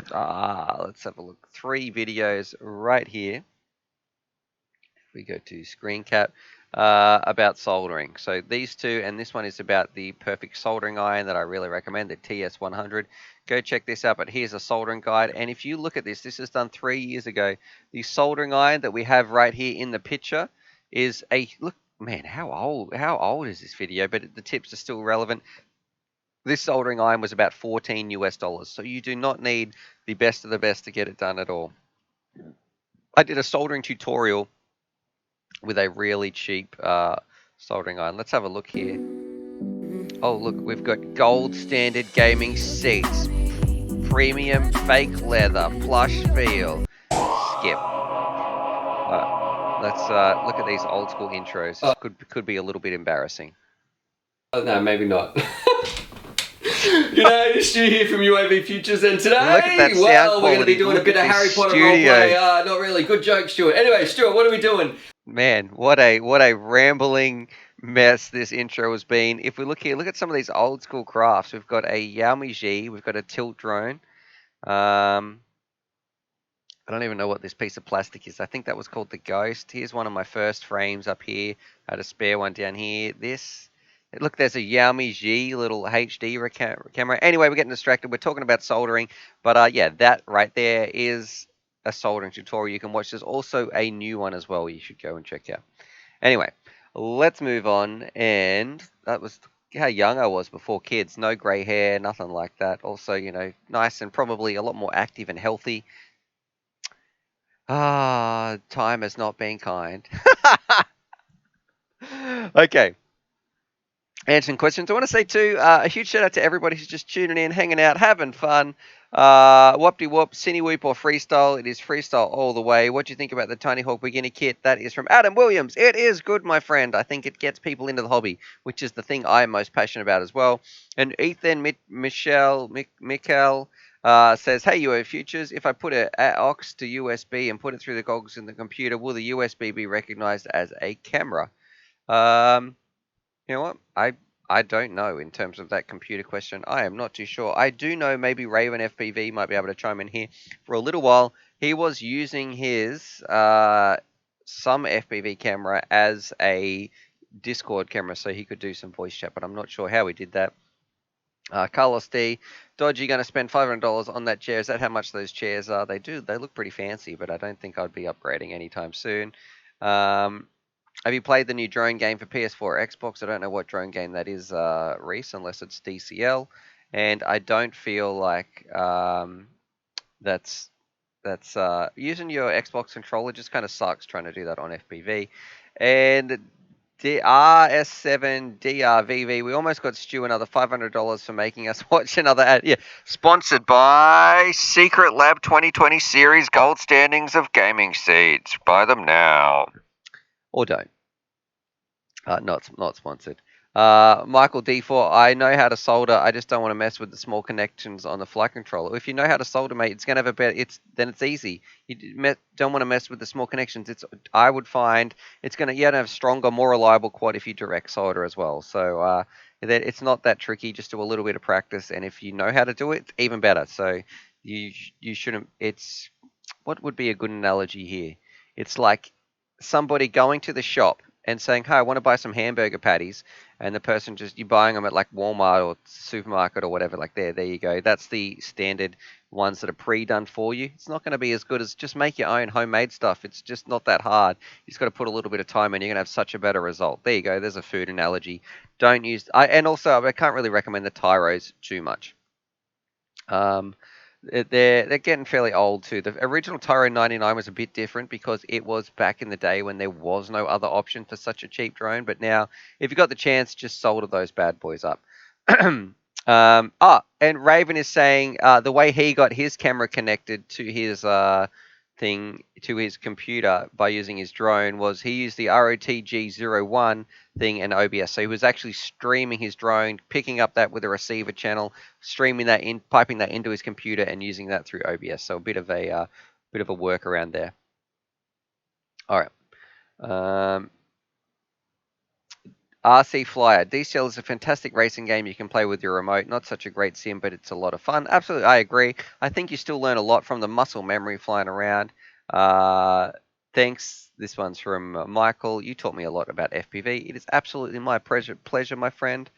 let's have a look, 3 videos right here. We go to screen cap about soldering. So these 2, and this one is about the perfect soldering iron that I really recommend, the TS100. Go check this out, but here's a soldering guide. And if you look at this is done 3 years ago. The soldering iron that we have right here in the picture is look, man, how old is this video? But the tips are still relevant. This soldering iron was about $14 US. So you do not need the best of the best to get it done at all. I did a soldering tutorial with a really cheap soldering iron. Let's have a look here. Oh, look, we've got gold standard gaming seats, premium fake leather, plush feel. Skip. Let's look at these old school intros. This could be a little bit embarrassing. Oh, no, maybe not. G'day, Stu here from UAV Futures, and today, Look at that sound well, we're going to be quality. doing a Look bit of at Harry this Potter studio. roleplay. Not really. Good joke, Stuart. Anyway, Stuart, what are we doing? Man, what a rambling mess this intro has been. If we look here, look at some of these old school crafts. We've got a Yaomi G, we've got a tilt drone. I don't even know what this piece of plastic is. I think that was called the Ghost. Here's one of my first frames up here. I had a spare one down here. Look, there's a Yaomi G little HD camera. Anyway, we're getting distracted. We're talking about soldering. But yeah, that right there is a soldering tutorial you can watch. There's also a new one as well you should go and check out. Anyway, let's move on. And that was how young I was before kids. No grey hair, nothing like that. Also, nice and probably a lot more active and healthy. Time has not been kind. Okay. Answering questions. I want to say too, a huge shout out to everybody who's just tuning in, hanging out, having fun. Whoop-de whoop, cine whoop or freestyle. It is freestyle all the way. What do you think about the Tiny Hawk beginner kit? That is from Adam Williams. It is good, my friend. I think it gets people into the hobby, which is the thing I am most passionate about as well. And Ethan Michael says, hey, UO Futures, if I put an aux to USB and put it through the goggles in the computer, will the USB be recognized as a camera? You know what? I don't know in terms of that computer question. I am not too sure. I do know maybe Raven FPV might be able to chime in here. For a little while, he was using his some FPV camera as a Discord camera so he could do some voice chat, but I'm not sure how he did that. Carlos D, Dodgy going to spend $500 on that chair. Is that how much those chairs are? They look pretty fancy, but I don't think I'd be upgrading anytime soon. Have you played the new drone game for PS4 or Xbox? I don't know what drone game that is, Reese, unless it's DCL. And I don't feel like that's using your Xbox controller just kind of sucks trying to do that on FPV. And RS7 DRVV, we almost got Stu another $500 for making us watch another ad. Yeah, sponsored by Secret Lab 2020 Series Gold Standings of Gaming Seeds. Buy them now. Or don't. Not sponsored. Michael D4, I know how to solder. I just don't want to mess with the small connections on the flight controller. If you know how to solder, mate, it's gonna have a better. It's easy. Don't want to mess with the small connections. I would find you're gonna have stronger, more reliable quad if you direct solder as well. So that it's not that tricky. Just do a little bit of practice, and if you know how to do it, even better. So you you shouldn't. It's what would be a good analogy here? It's like somebody going to the shop and saying, "Hey, I want to buy some hamburger patties," and the person just you buying them at like Walmart or supermarket or whatever. Like there you go. That's the standard ones that are pre-done for you. It's not going to be as good as just make your own homemade stuff. It's just not that hard. You just got to put a little bit of time in. You're going to have such a better result. There you go. There's a food analogy. Don't use. And also I can't really recommend the tyros too much. Um, they're getting fairly old too. The original Tyro 99 was a bit different because it was back in the day when there was no other option for such a cheap drone. But now, if you got the chance, just solder those bad boys up. And Raven is saying the way he got his camera connected to his thing to his computer by using his drone was he used the ROTG01 thing and OBS. So he was actually streaming his drone, picking up that with a receiver channel, streaming that in, piping that into his computer, and using that through OBS. So a bit of a workaround there. All right. RC Flyer. DCL is a fantastic racing game you can play with your remote. Not such a great sim, but it's a lot of fun. Absolutely, I agree. I think you still learn a lot from the muscle memory flying around. Thanks. This one's from Michael. You taught me a lot about FPV. It is absolutely my pleasure, my friend.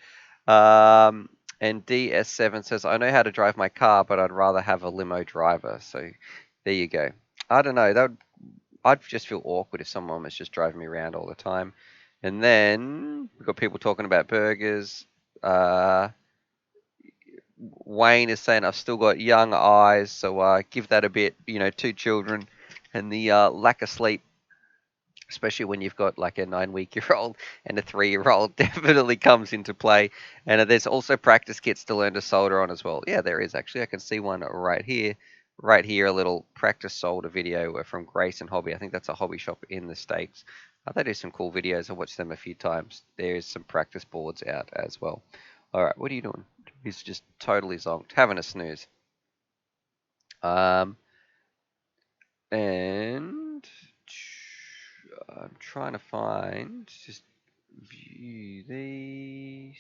And DS7 says, I know how to drive my car, but I'd rather have a limo driver. So there you go. I don't know. I'd just feel awkward if someone was just driving me around all the time. And then we've got people talking about burgers. Wayne is saying I've still got young eyes, so give that a bit. 2 children and the lack of sleep, especially when you've got like a 9-week-old and a 3-year-old, definitely comes into play. And there's also practice kits to learn to solder on as well. Yeah, there is actually. I can see one right here. Right here, a little practice solder video from Grace and Hobby. I think that's a hobby shop in the States. They do some cool videos. I watched them a few times. There's some practice boards out as well. All right, what are you doing? He's just totally zonked, having a snooze. And I'm trying to find, just view these.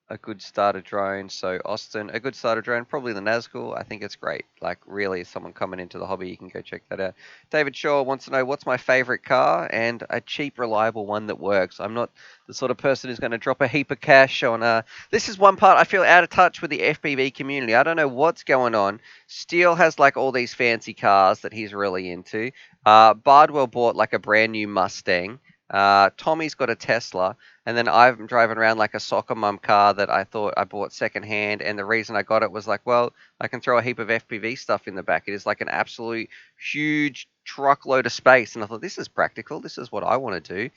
A good starter drone. So Austin, a good starter drone, probably the Nazgul. I think it's great. Like really, someone coming into the hobby, you can go check that out. David Shaw wants to know what's my favorite car and a cheap, reliable one that works. I'm not the sort of person who's going to drop a heap of cash on. This is one part I feel out of touch with the FPV community. I don't know what's going on. Steele has like all these fancy cars that he's really into. Bardwell bought like a brand new Mustang. Tommy's got a Tesla. And then I'm driving around like a soccer mum car that I thought I bought secondhand. And the reason I got it was like, well, I can throw a heap of FPV stuff in the back. It is like an absolute huge truckload of space. And I thought, this is practical. This is what I want to do.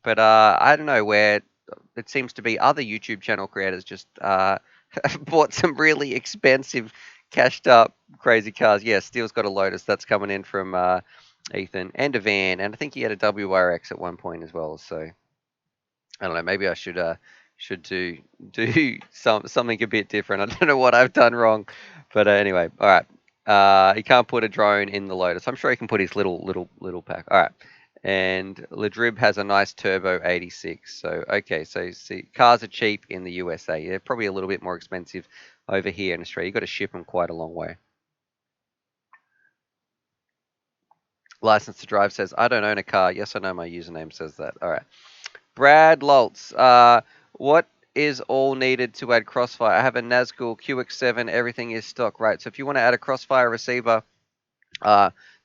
But I don't know where it seems to be other YouTube channel creators just bought some really expensive, cashed up, crazy cars. Yeah, Steele's got a Lotus. That's coming in from Ethan. And a van. And I think he had a WRX at one point as well. So I don't know. Maybe I should do something a bit different. I don't know what I've done wrong, but anyway, all right. He can't put a drone in the Lotus. I'm sure he can put his little pack. All right. And Ladrib has a nice Turbo 86. So okay. So see, cars are cheap in the USA. They're probably a little bit more expensive over here in Australia. You've got to ship them quite a long way. License to Drive says, I don't own a car. Yes, I know my username says that. All right. Brad Loltz, what is all needed to add Crossfire? I have a Nazgul QX7. Everything is stock, right? So if you want to add a Crossfire receiver,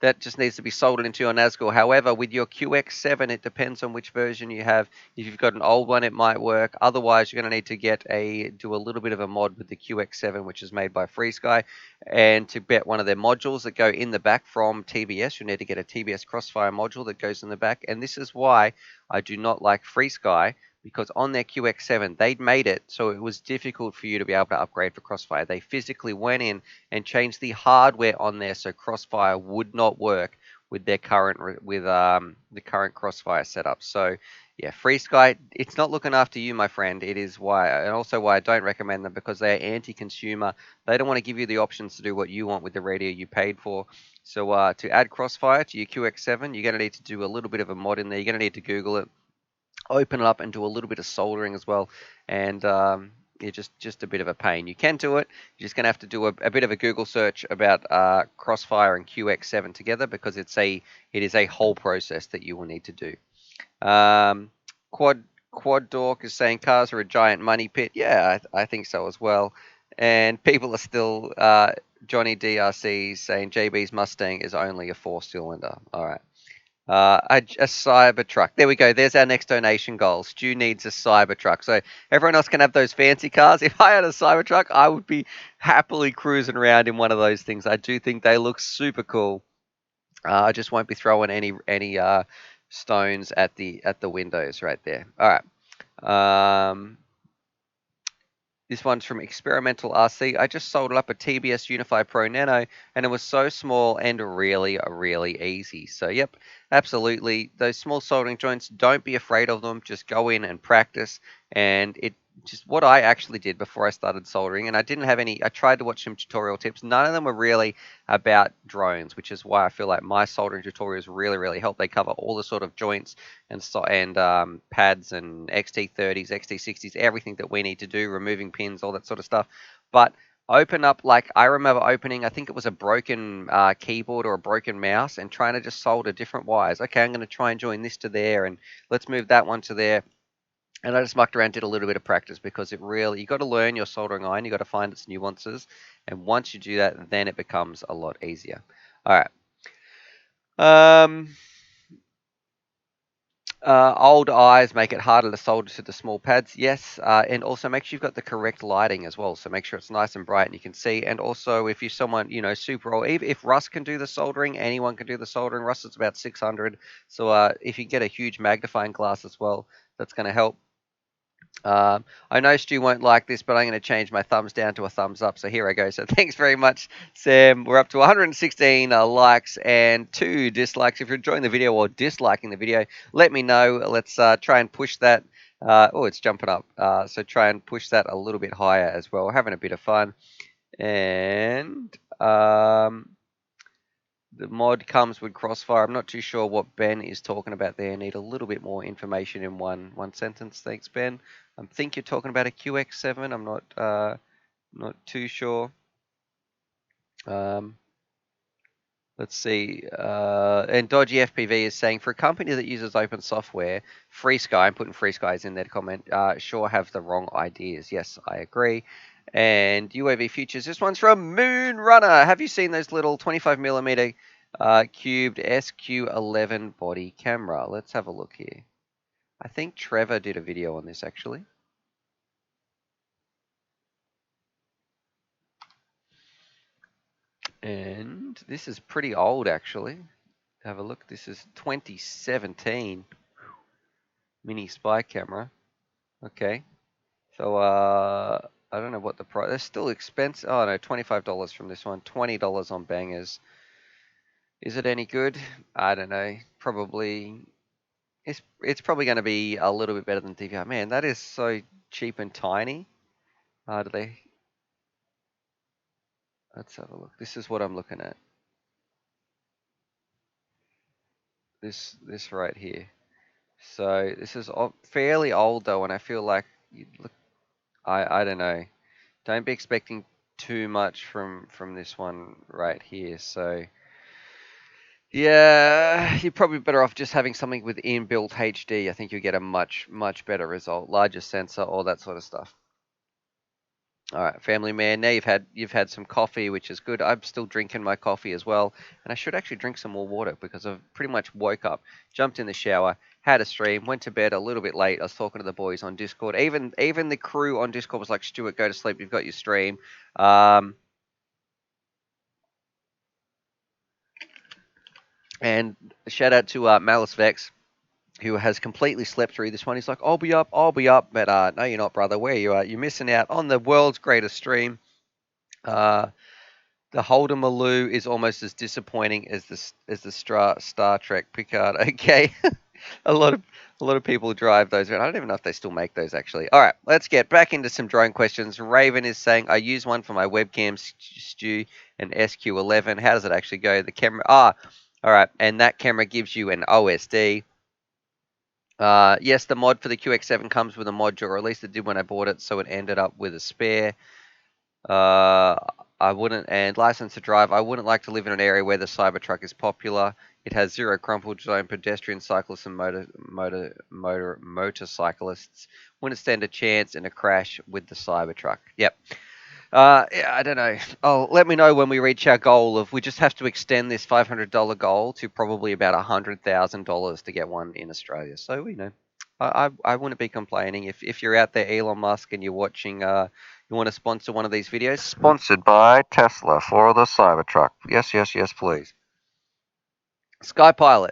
that just needs to be soldered into your Nazgul. However, with your QX7, it depends on which version you have. If you've got an old one, it might work. Otherwise, you're going to need to do a little bit of a mod with the QX7, which is made by FreeSky. And to get one of their modules that go in the back from TBS, you need to get a TBS Crossfire module that goes in the back. And this is why I do not like FreeSky, because on their QX7, they'd made it so it was difficult for you to be able to upgrade for Crossfire. They physically went in and changed the hardware on there so Crossfire would not work with their current the current Crossfire setup. So yeah, FreeSky, it's not looking after you, my friend. It is why, and also why I don't recommend them, because they are anti-consumer. They don't want to give you the options to do what you want with the radio you paid for. So to add Crossfire to your QX7, you're going to need to do a little bit of a mod in there. You're going to need to Google it, open it up, and do a little bit of soldering as well. And yeah, just a bit of a pain. You can do it. You're just going to have to do a bit of a Google search about Crossfire and QX7 together, because it is a whole process that you will need to do. Um, Quad Dork is saying cars are a giant money pit. Yeah, I think so as well. And people are still Johnny DRC saying JB's Mustang is only a 4-cylinder. All right. A Cybertruck. There we go. There's our next donation goal. Stu needs a Cybertruck. So everyone else can have those fancy cars. If I had a Cybertruck, I would be happily cruising around in one of those things. I do think they look super cool. I just won't be throwing any stones at the windows right there. All right. This one's from Experimental RC. I just solded up a TBS Unify Pro Nano, and it was so small and really easy. So, yep, absolutely. Those small soldering joints, don't be afraid of them. Just go in and practice. And it just what I actually did before I started soldering, and I didn't have any. I tried to watch some tutorial tips. None of them were really about drones, which is why I feel like my soldering tutorials really help. They cover all the sort of joints and pads and XT30s, XT60s, everything that we need to do, removing pins, all that sort of stuff. But open up, like I remember opening, I think it was a broken keyboard or a broken mouse, and trying to just solder different wires. Okay, I'm going to try and join this to there, and let's move that one to there. And I just mucked around, did a little bit of practice, because it really, you got to learn your soldering iron, you got to find its nuances, and once you do that, then it becomes a lot easier. All right. Old eyes make it harder to solder to the small pads. Yes, and also make sure you've got the correct lighting as well. So make sure it's nice and bright and you can see. And also, if you're someone super old, if Russ can do the soldering, anyone can do the soldering. Russ is about 600. So if you get a huge magnifying glass as well, that's going to help. I know Stu won't like this, but I'm going to change my thumbs down to a thumbs up. So here I go. So thanks very much, Sam. We're up to 116 likes and 2 dislikes. If you're enjoying the video or disliking the video, let me know. Let's try and push that. Oh, it's jumping up. So try and push that a little bit higher as well. We're having a bit of fun. And the mod comes with Crossfire. I'm not too sure what Ben is talking about there. Need a little bit more information in one sentence. Thanks, Ben. I think you're talking about a QX7. I'm not too sure. Let's see. And Dodgy FPV is saying, for a company that uses open software, FreeSky, I'm putting FreeSky's in there to comment, sure have the wrong ideas. Yes, I agree. And UAV Futures, this one's from Moon Runner. Have you seen those little 25mm cubed SQ11 body camera? Let's have a look here. I think Trevor did a video on this actually. And this is pretty old actually. Have a look. This is 2017 mini spy camera. Okay. So I don't know what the price. They're still expensive. Oh no, $25 from this one. $20 on Bangers. Is it any good? I don't know. Probably. It's probably going to be a little bit better than DVR. Man, that is so cheap and tiny. Do they? Let's have a look. This is what I'm looking at. This right here. So this is fairly old though, and I feel like look. I don't know. Don't be expecting too much from this one right here. So yeah, you're probably better off just having something with inbuilt HD. I think you get a much better result, larger sensor, all that sort of stuff. All right, family man. Now you've had some coffee, which is good. I'm still drinking my coffee as well, and I should actually drink some more water because I've pretty much woke up, jumped in the shower, had a stream, went to bed a little bit late. I was talking to the boys on Discord. Even the crew on Discord was like, "Stuart, go to sleep. You've got your stream." And shout out to Malice Vex, who has completely slept through this one. He's like, I'll be up. But no, you're not, brother. Where you are, you're missing out on the world's greatest stream. The Holden Maloo is almost as disappointing as the Star Trek Picard. Okay, a lot of people drive those around. I don't even know if they still make those actually. All right, let's get back into some drone questions. Raven is saying I use one for my webcam, Stu, and SQ11. How does it actually go? The camera. All right, and that camera gives you an OSD. Yes, the mod for the QX7 comes with a module, or at least it did when I bought it, so it ended up with a spare. Uh, I wouldn't, and license to drive. I wouldn't like to live in an area where the Cybertruck is popular. It has zero crumple zone. Pedestrian cyclists and motorcyclists wouldn't stand a chance in a crash with the Cybertruck. Yep. Yeah, I don't know. Oh, let me know when we reach our goal of we just have to extend this $500 goal to probably about $100,000 to get one in Australia. So we know. I wouldn't be complaining if you're out there, Elon Musk, and you're watching. You want to sponsor one of these videos? Sponsored by Tesla for the Cybertruck. Yes, yes, yes, please. Skypilot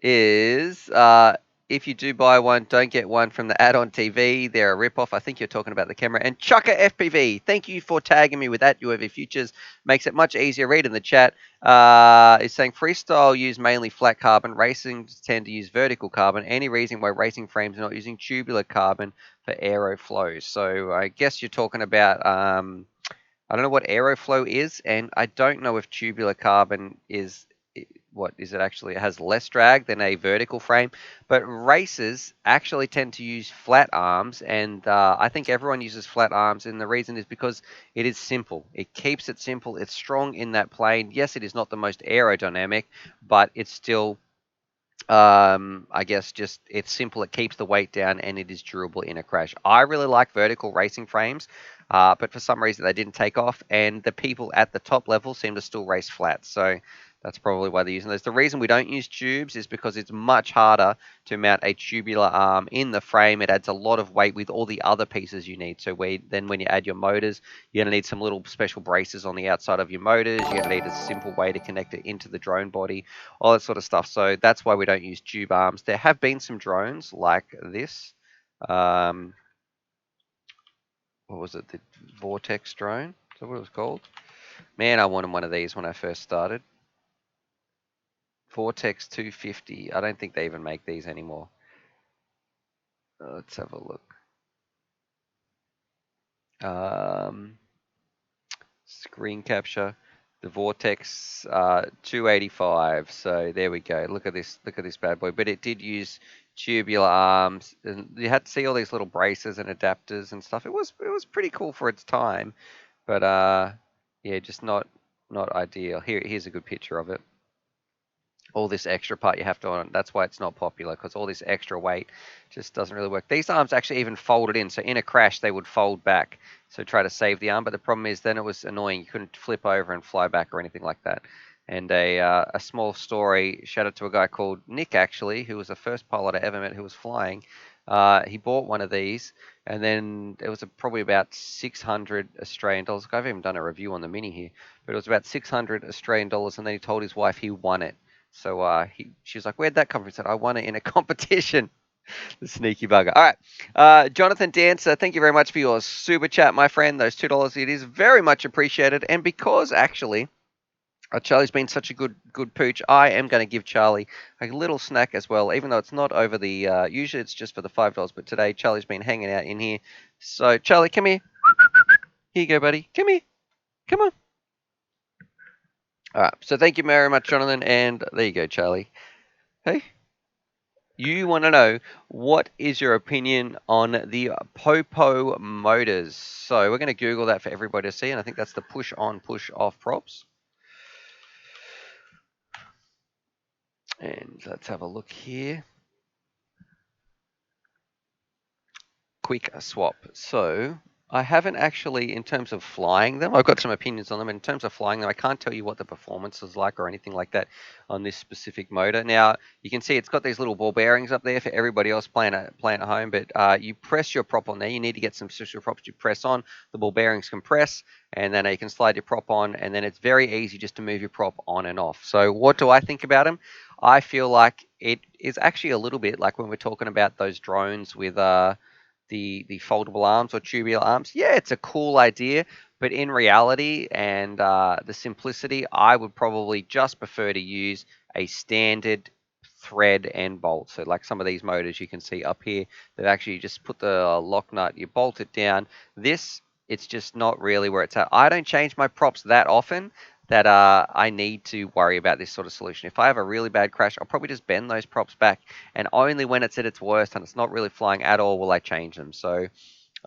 is if you do buy one, don't get one from the add-on TV. They're a rip-off. I think you're talking about the camera. And Chucker FPV, thank you for tagging me with that. UAV Futures makes it much easier. Read in the chat. Is saying freestyle use mainly flat carbon. Racing tend to use vertical carbon. Any reason why racing frames are not using tubular carbon for aeroflow? So I guess you're talking about I don't know what aeroflow is, and I don't know if tubular carbon is what is it actually? It has less drag than a vertical frame, but racers actually tend to use flat arms, and I think everyone uses flat arms, and the reason is because it is simple. It keeps it simple. It's strong in that plane. Yes, it is not the most aerodynamic, but it's still I guess just it's simple. It keeps the weight down and it is durable in a crash. I really like vertical racing frames, but for some reason they didn't take off, and the people at the top level seem to still race flat. So that's probably why they're using those. The reason we don't use tubes is because it's much harder to mount a tubular arm in the frame. It adds a lot of weight with all the other pieces you need. So then when you add your motors, you're going to need some little special braces on the outside of your motors. You're going to need a simple way to connect it into the drone body, all that sort of stuff. So that's why we don't use tube arms. There have been some drones like this. What was it? The Vortex drone? Is that what it was called? Man, I wanted one of these when I first started. Vortex 250. I don't think they even make these anymore. Let's have a look. Screen capture. The Vortex 285. So there we go. Look at this. Look at this bad boy. But it did use tubular arms, and you had to see all these little braces and adapters and stuff. It was pretty cool for its time, but yeah, just not ideal. Here's a good picture of it. All this extra part you have to on. That's why it's not popular, because all this extra weight just doesn't really work. These arms actually even folded in, so in a crash they would fold back. So try to save the arm, but the problem is then it was annoying. You couldn't flip over and fly back or anything like that. And a small story, shout out to a guy called Nick actually, who was the first pilot I ever met who was flying. He bought one of these, and then it was probably about 600 Australian dollars. I've even done a review on the Mini here, but it was about 600 Australian dollars, and then he told his wife he won it. So she was like, "Where'd that come from?" He said, "I won it in a competition." The sneaky bugger. All right, Jonathan Dancer, thank you very much for your super chat, my friend. Those $2, it is very much appreciated. And because actually Charlie's been such a good pooch, I am going to give Charlie a little snack as well, even though it's not over the. Usually it's just for the $5, but today Charlie's been hanging out in here. So Charlie, come here. Here you go, buddy. Come here. Come on. All right. So thank you very much, Jonathan, and there you go, Charlie. Hey. You want to know what is your opinion on the Popo motors? So we're going to Google that for everybody to see, and I think that's the push on, push off props. And let's have a look here. Quick swap. So I haven't actually, in terms of flying them, I've got some opinions on them. In terms of flying them, I can't tell you what the performance is like or anything like that on this specific motor. Now, you can see it's got these little ball bearings up there for everybody else playing at home, but you press your prop on there. You need to get some special props you press on. The ball bearings compress, and then you can slide your prop on, and then it's very easy just to move your prop on and off. So what do I think about them? I feel like it is actually a little bit like when we're talking about those drones with the foldable arms or tubular arms. Yeah, it's a cool idea, But in reality and the simplicity, I would probably just prefer to use a standard thread and bolt. So like some of these motors you can see up here, they've actually just put the lock nut, you bolt it down. This, it's just not really where it's at. I don't change my props that often that I need to worry about this sort of solution. If I have a really bad crash, I'll probably just bend those props back, and only when it's at its worst and it's not really flying at all will I change them. So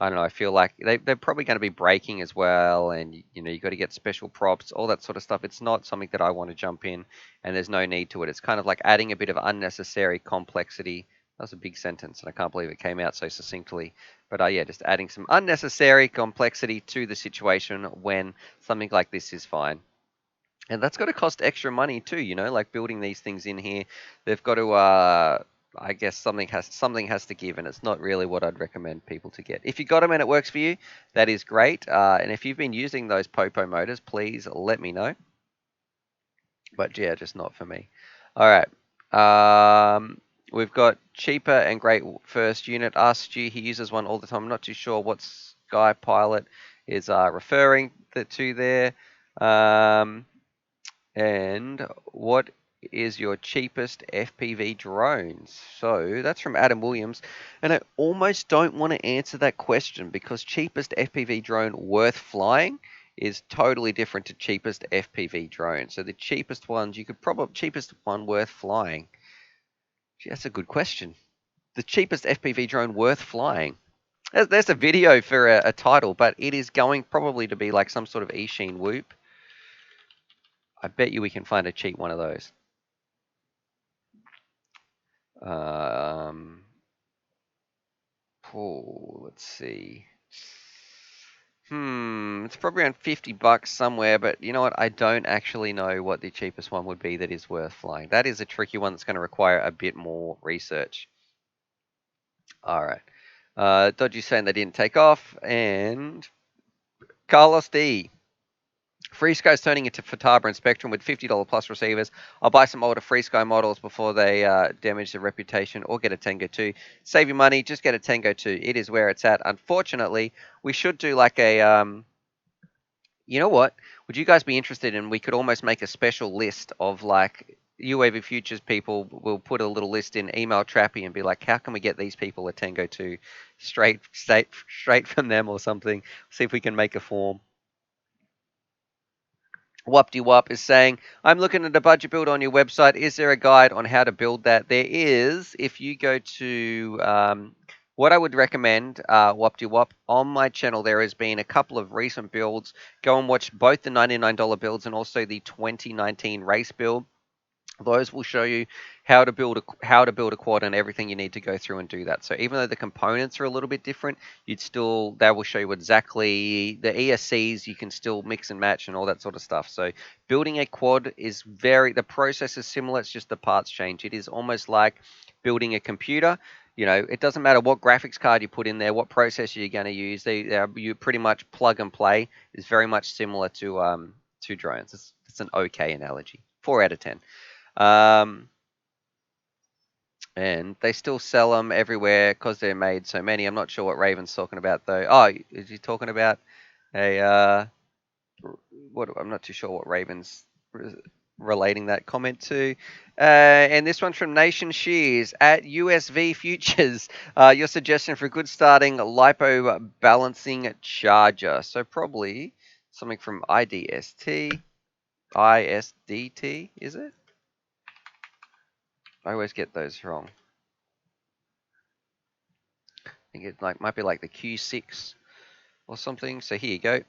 I don't know. I feel like they're probably going to be breaking as well, and you know you got to get special props, all that sort of stuff. It's not something that I want to jump in, and there's no need to it. It's kind of like adding a bit of unnecessary complexity. That was a big sentence, and I can't believe it came out so succinctly. But yeah, just adding some unnecessary complexity to the situation when something like this is fine. And that's got to cost extra money too, you know, like building these things in here. They've got to I guess something has to give, and it's not really what I'd recommend people to get. If you got them and it works for you, that is great. And if you've been using those Popo motors, please let me know. But yeah, just not for me. All right. We've got cheaper and great first unit. Ask Stu, he uses one all the time. I'm not too sure what Sky Pilot is referring to there. And what is your cheapest FPV drones? So that's from Adam Williams. And I almost don't want to answer that question because cheapest FPV drone worth flying is totally different to cheapest FPV drone. So the cheapest ones, you could probably, cheapest one worth flying. Gee, that's a good question. The cheapest FPV drone worth flying. There's a video for a title, but it is going probably to be like some sort of Eachine Whoop. I bet you we can find a cheap one of those. Let's see. It's probably around $50 somewhere, but you know what? I don't actually know what the cheapest one would be that is worth flying. That is a tricky one that's going to require a bit more research. All right. Dodgy saying they didn't take off, and Carlos D. FreeSky's turning into Futaba and Spectrum with $50 plus receivers. I'll buy some older FreeSky models before they damage their reputation, or get a Tango 2. Save your money, just get a Tango 2. It is where it's at. Unfortunately, we should do like a... you know what? Would you guys be interested in, we could almost make a special list of like UAV Futures people will put a little list in, email Trappy and be like, how can we get these people a Tango 2 straight from them or something? See if we can make a form. Wupty Wup is saying, I'm looking at a budget build on your website. Is there a guide on how to build that? There is. If you go to what I would recommend, Wupty Wup, on my channel, there has been a couple of recent builds. Go and watch both the $99 builds and also the 2019 race build. Those will show you how to build a quad and everything you need to go through and do that. So even though the components are a little bit different, that will show you exactly the ESCs you can still mix and match and all that sort of stuff. So building a quad is the process is similar. It's just the parts change. It is almost like building a computer. You know, it doesn't matter what graphics card you put in there, what processor you're going to use. You pretty much plug and play. It's very much similar to drones. It's an okay analogy. 4 out of 10. And they still sell them everywhere because they're made so many. I'm not sure what Raven's talking about though. Oh, is he talking about a what? I'm not too sure what Raven's relating that comment to. And this one's from Nation Shears at USV Futures. Your suggestion for a good starting lipo balancing charger. So probably something from ISDT, is it? I always get those wrong. I think it might be like the Q6 or something. So here you go.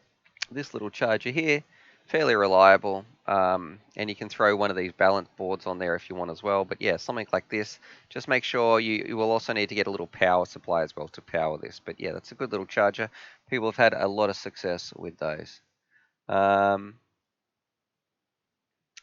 This little charger here, fairly reliable. And you can throw one of these balance boards on there if you want as well. But yeah, something like this. Just make sure you will also need to get a little power supply as well to power this. But yeah, that's a good little charger. People have had a lot of success with those.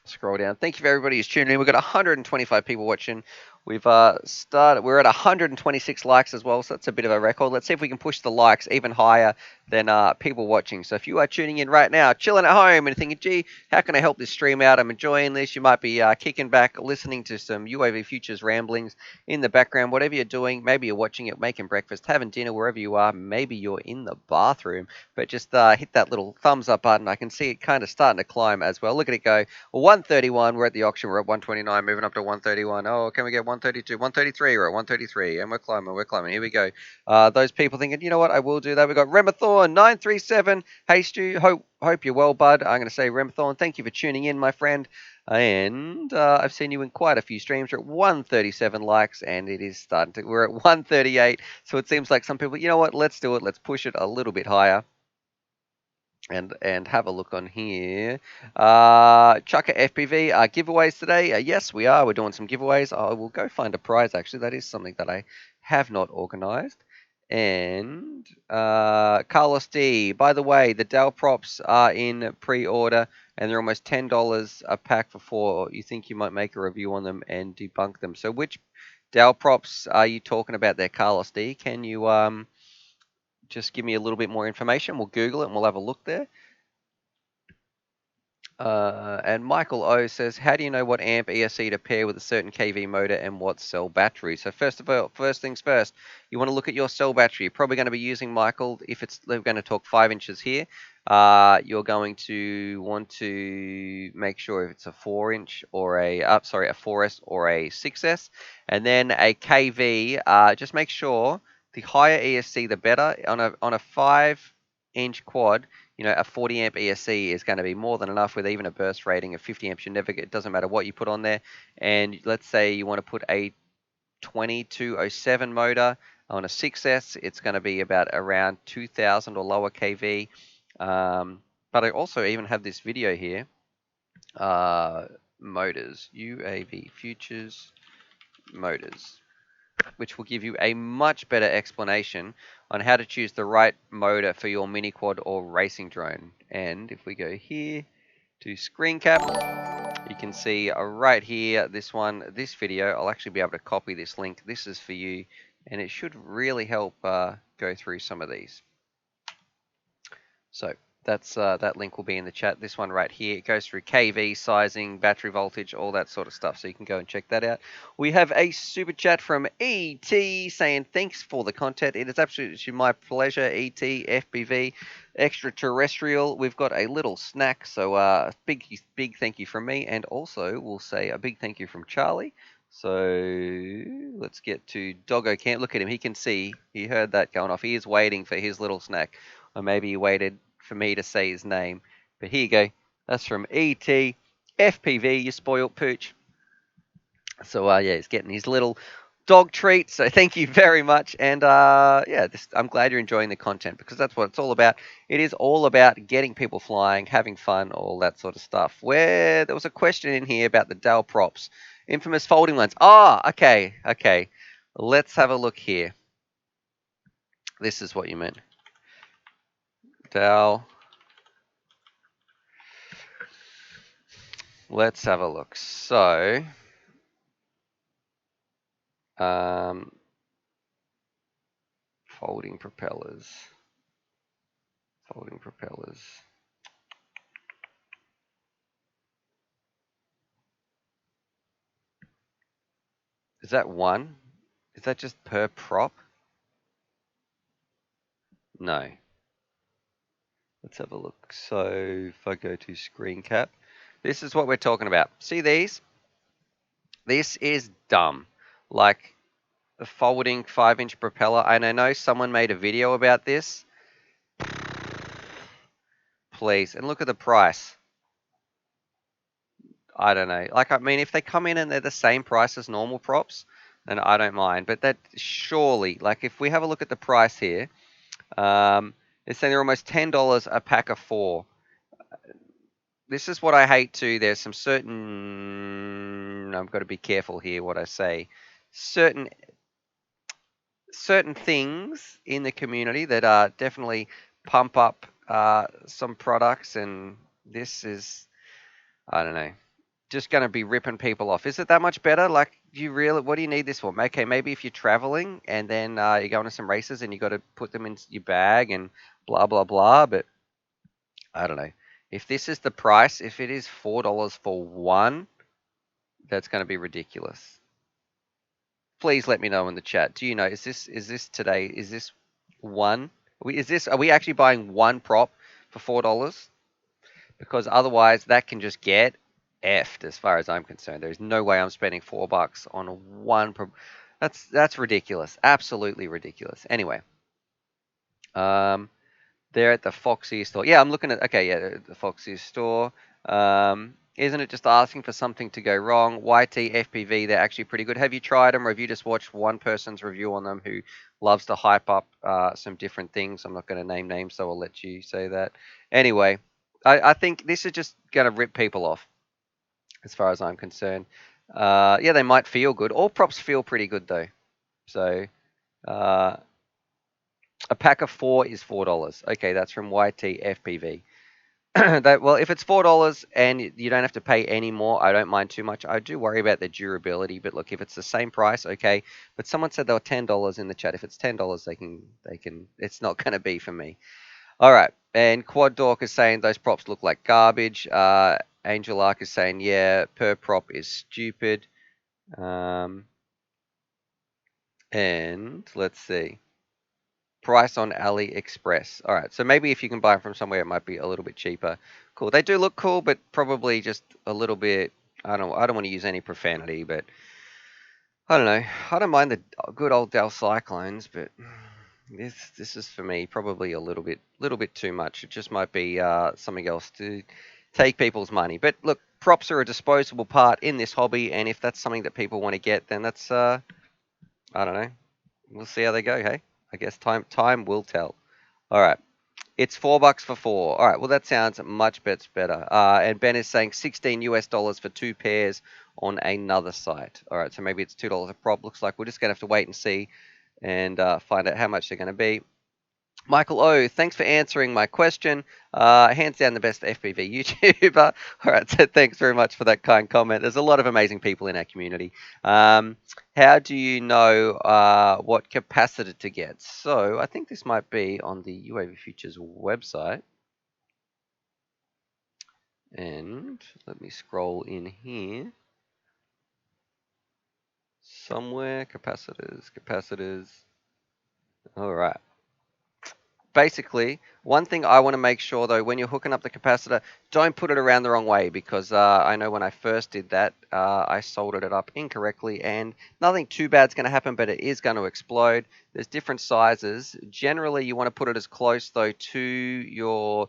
Scroll down. Thank you for everybody who's tuning in. We've got 125 people watching We've started. We're at 126 likes as well, so that's a bit of a record. Let's see if we can push the likes even higher than people watching. So if you are tuning in right now, chilling at home and thinking, "Gee, how can I help this stream out? I'm enjoying this." You might be kicking back, listening to some UAV Futures ramblings in the background. Whatever you're doing, maybe you're watching it, making breakfast, having dinner, wherever you are. Maybe you're in the bathroom, but just hit that little thumbs up button. I can see it kind of starting to climb as well. Look at it go. Well, 131. We're at the auction. We're at 129, moving up to 131. Oh, can we get 132? 133. We're at 133, and we're climbing. We're climbing. Here we go. Those people thinking, you know what? I will do that. We got Remathorn 937. Hey Stu, hope you're well, bud. I'm going to say Remathorn. Thank you for tuning in, my friend. And I've seen you in quite a few streams. We're at 137 likes, and it is starting to. We're at 138. So it seems like some people, you know what? Let's do it. Let's push it a little bit higher. And have a look on here. Chucker FPV giveaways today. Yes, we are. We're doing some giveaways. I will go find a prize. Actually, that is something that I have not organised. And Carlos D. By the way, the Dell props are in pre-order, and they're almost $10 a pack for 4. You think you might make a review on them and debunk them? So, which Dell props are you talking about there, Carlos D? Can you just give me a little bit more information? We'll Google it and we'll have a look there. And Michael O says, how do you know what amp ESC to pair with a certain KV motor and what cell battery? So first things first, you want to look at your cell battery. You're probably going to be using, Michael, if we're going to talk 5 inches here, you're going to want to make sure if it's a 4-inch or a 4S or a 6S, and then a KV. Just make sure the higher ESC the better. On a 5-inch quad, a 40 amp ESC is going to be more than enough with even a burst rating of 50 amps. It doesn't matter what you put on there. And let's say you want to put a 2207 motor on a 6S, it's going to be about around 2000 or lower kV. But I also even have this video here. Motors, UAV Futures motors, which will give you a much better explanation on how to choose the right motor for your mini quad or racing drone. And if we go here to screen cap, you can see right here, this video, I'll actually be able to copy this link. This is for you, and it should really help go through some of these. So that link will be in the chat. This one right here, it goes through KV, sizing, battery voltage, all that sort of stuff. So you can go and check that out. We have a super chat from ET saying, thanks for the content. It is absolutely my pleasure, ET, FPV, extraterrestrial. We've got a little snack. So big thank you from me. And also we'll say a big thank you from Charlie. So let's get to Doggo Camp. Look at him. He can see. He heard that going off. He is waiting for his little snack. Or maybe he waited for me to say his name. But here you go. That's from ET. FPV, you spoiled pooch. So, yeah, he's getting his little dog treat. So thank you very much. And, yeah, I'm glad you're enjoying the content because that's what it's all about. It is all about getting people flying, having fun, all that sort of stuff. Where there was a question in here about the Dell props. Infamous folding ones. Okay. Let's have a look here. This is what you meant. Dell. Let's have a look. So, folding propellers. Is that one? Is that just per prop? No. Let's have a look. So if I go to screen cap, this is what we're talking about. See these? This is dumb. Like a folding 5-inch propeller. And I know someone made a video about this. Please. And look at the price. I don't know. Like, I mean, if they come in and they're the same price as normal props, then I don't mind. But that surely, like, if we have a look at the price here, it's saying they're almost $10 a pack of 4. This is what I hate too. There's some certain, I've got to be careful here what I say. Certain things in the community that definitely pump up some products, and this is, I don't know. just going to be ripping people off. Is it that much better? Like, what do you need this for? Okay, maybe if you're traveling and then you're going to some races and you got to put them in your bag and blah, blah, blah. But I don't know. If this is the price, if it is $4 for one, that's going to be ridiculous. Please let me know in the chat. Do you know, is this today? Is this one? Are we actually buying one prop for $4? Because otherwise that can just get effed as far as I'm concerned. There's no way I'm spending $4 on one prop. That's ridiculous. Absolutely ridiculous. Anyway, they're at the Foxy store. Yeah, I'm looking at the Foxy store. Isn't it just asking for something to go wrong? YT FPV, they're actually pretty good. Have you tried them, or have you just watched one person's review on them who loves to hype up some different things? I'm not going to name names, so I'll let you say that. Anyway, I think this is just going to rip people off, as far as I'm concerned. Yeah, they might feel good. All props feel pretty good though. So uh, a pack of four is $4. Okay, that's from YT FPV. Well, if it's $4 and you don't have to pay any more, I don't mind too much. I do worry about the durability, but look, if it's the same price, okay. But someone said they were $10 in the chat. If it's $10, they can. It's not going to be for me. All right. And Quad Dork is saying those props look like garbage. Angel Arc is saying, yeah, per prop is stupid. And let's see. Price on AliExpress. All right, so maybe if you can buy them from somewhere, it might be a little bit cheaper. Cool. They do look cool, but probably just a little bit. I don't want to use any profanity, but I don't know. I don't mind the good old Dell Cyclones, but this is for me probably a little bit too much. It just might be something else to take people's money. But look, props are a disposable part in this hobby, and if that's something that people want to get, then that's I don't know. We'll see how they go. Hey, I guess time will tell. All right. It's $4 for four. All right. Well, that sounds much better. And Ben is saying $16 for two pairs on another site. All right. So maybe it's $2 a prop. Looks like we're just gonna have to wait and see and find out how much they're gonna be. Michael O, thanks for answering my question. Hands down the best FPV YouTuber. All right, so thanks very much for that kind comment. There's a lot of amazing people in our community. How do you know what capacitor to get? So I think this might be on the UAV Futures website. And let me scroll in here. Somewhere, capacitors. All right. Basically, one thing I want to make sure though, when you're hooking up the capacitor, don't put it around the wrong way, because I know when I first did that, I soldered it up incorrectly, and nothing too bad's going to happen, but it is going to explode. There's different sizes. Generally, you want to put it as close though to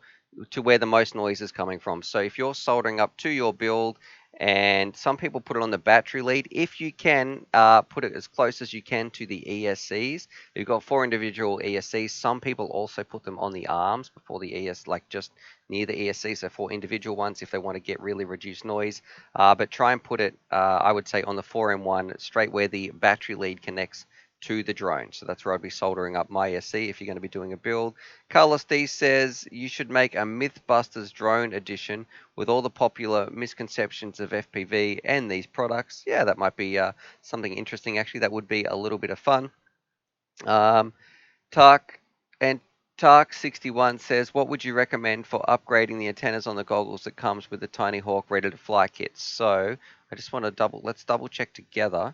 where the most noise is coming from. So if you're soldering up to your build, and some people put it on the battery lead, if you can put it as close as you can to the ESCs. You've got four individual ESCs. Some people also put them on the arms before the like just near the ESC, so four individual ones if they want to get really reduced noise. But try and put it, I would say, on the 4M1, straight where the battery lead connects to the drone. So that's where I'd be soldering up my ESC if you're going to be doing a build. Carlos D says you should make a Mythbusters drone edition with all the popular misconceptions of FPV and these products. Yeah, that might be something interesting. Actually, that would be a little bit of fun. Tark and Tark61 says, what would you recommend for upgrading the antennas on the goggles that comes with the Tiny Hawk ready to fly kit? So I just want to let's double check together.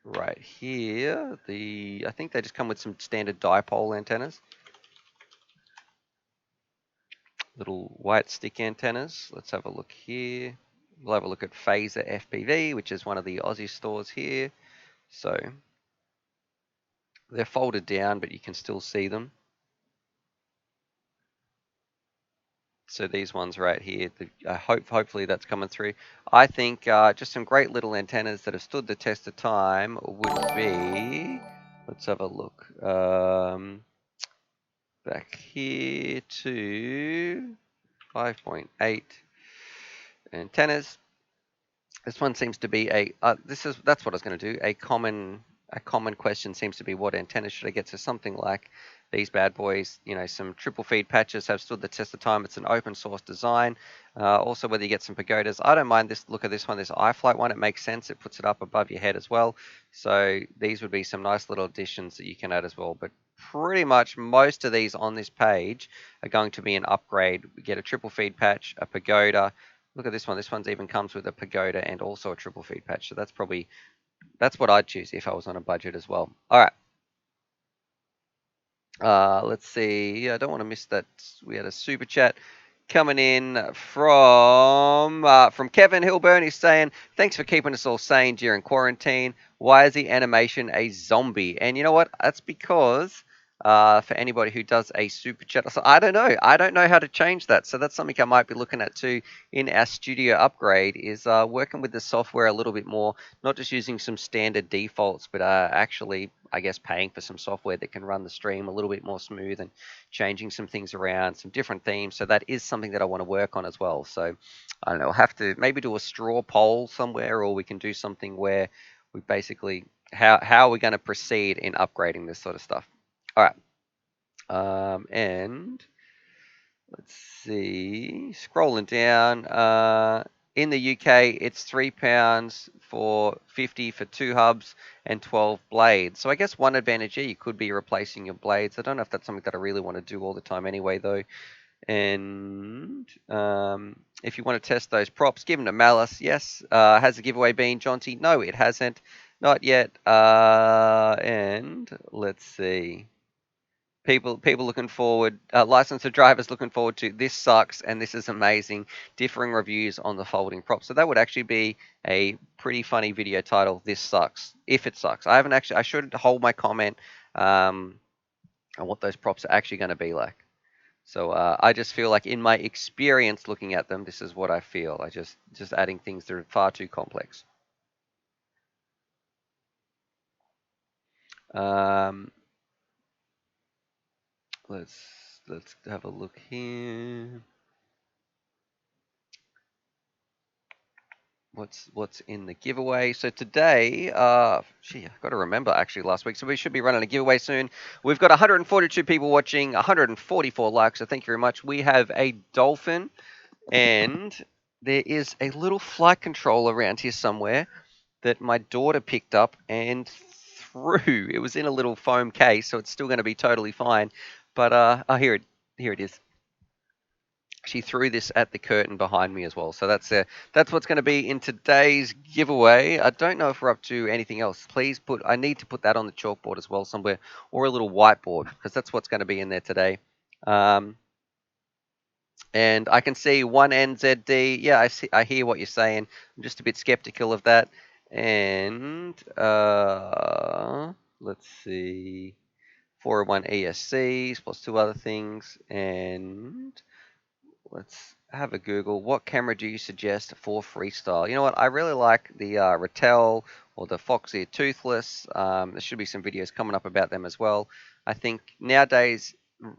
Right here, I think they just come with some standard dipole antennas. Little white stick antennas. Let's have a look here. We'll have a look at Phaser FPV, which is one of the Aussie stores here. So they're folded down, but you can still see them. So these ones right here, hopefully that's coming through. I think just some great little antennas that have stood the test of time would be, let's have a look, back here to 5.8 antennas. This one seems to be that's what I was going to do. A common question seems to be what antenna should I get? So something like these bad boys, some triple feed patches have stood the test of time. It's an open source design. Also, whether you get some pagodas, I don't mind this. Look at this one, this iFlight one. It makes sense. It puts it up above your head as well. So these would be some nice little additions that you can add as well. But pretty much most of these on this page are going to be an upgrade. We get a triple feed patch, a pagoda. Look at this one. This one's even comes with a pagoda and also a triple feed patch. So that's what I'd choose if I was on a budget as well. All right. Let's see. I don't want to miss that. We had a super chat coming in from Kevin Hilburn. He's saying, "Thanks for keeping us all sane during quarantine. Why is the animation a zombie?" And you know what? That's because for anybody who does a super chat, so I don't know. I don't know how to change that. So that's something I might be looking at too in our studio upgrade. Is working with the software a little bit more, not just using some standard defaults, but actually, I guess, paying for some software that can run the stream a little bit more smooth and changing some things around, some different themes. So that is something that I want to work on as well. So I don't know, I'll have to maybe do a straw poll somewhere, or we can do something where we basically how are we going to proceed in upgrading this sort of stuff. All right. And let's see, scrolling down. In the UK, it's £3 for 50 for 2 hubs and 12 blades. So I guess one advantage here, you could be replacing your blades. I don't know if that's something that I really want to do all the time anyway, though. And if you want to test those props, give them to Malice. Yes. Has the giveaway been, Jonty? No, it hasn't. Not yet. And let's see. People looking forward, licensed drivers looking forward to this sucks and this is amazing. Differing reviews on the folding prop. So that would actually be a pretty funny video title. This sucks. If it sucks, I haven't actually. I should hold my comment on what those props are actually going to be like. So I just feel like in my experience looking at them, this is what I feel. I just adding things that are far too complex. Um, let's have a look here. What's in the giveaway? So today, gee, I've got to remember actually last week. So we should be running a giveaway soon. We've got 142 people watching, 144 likes. So thank you very much. We have a dolphin, and there is a little flight controller around here somewhere that my daughter picked up and threw. It was in a little foam case, so it's still going to be totally fine. But oh, here it is. She threw this at the curtain behind me as well. So that's what's going to be in today's giveaway. I don't know if we're up to anything else. I need to put that on the chalkboard as well somewhere, or a little whiteboard, because that's what's going to be in there today. And I can see one NZD. Yeah, I hear what you're saying. I'm just a bit skeptical of that. And let's see, 401 ESCs plus 2 other things. And let's have a Google. What camera do you suggest for freestyle? You know what? I really like the Rattel or the Foxeer Toothless. There should be some videos coming up about them as well. I think nowadays,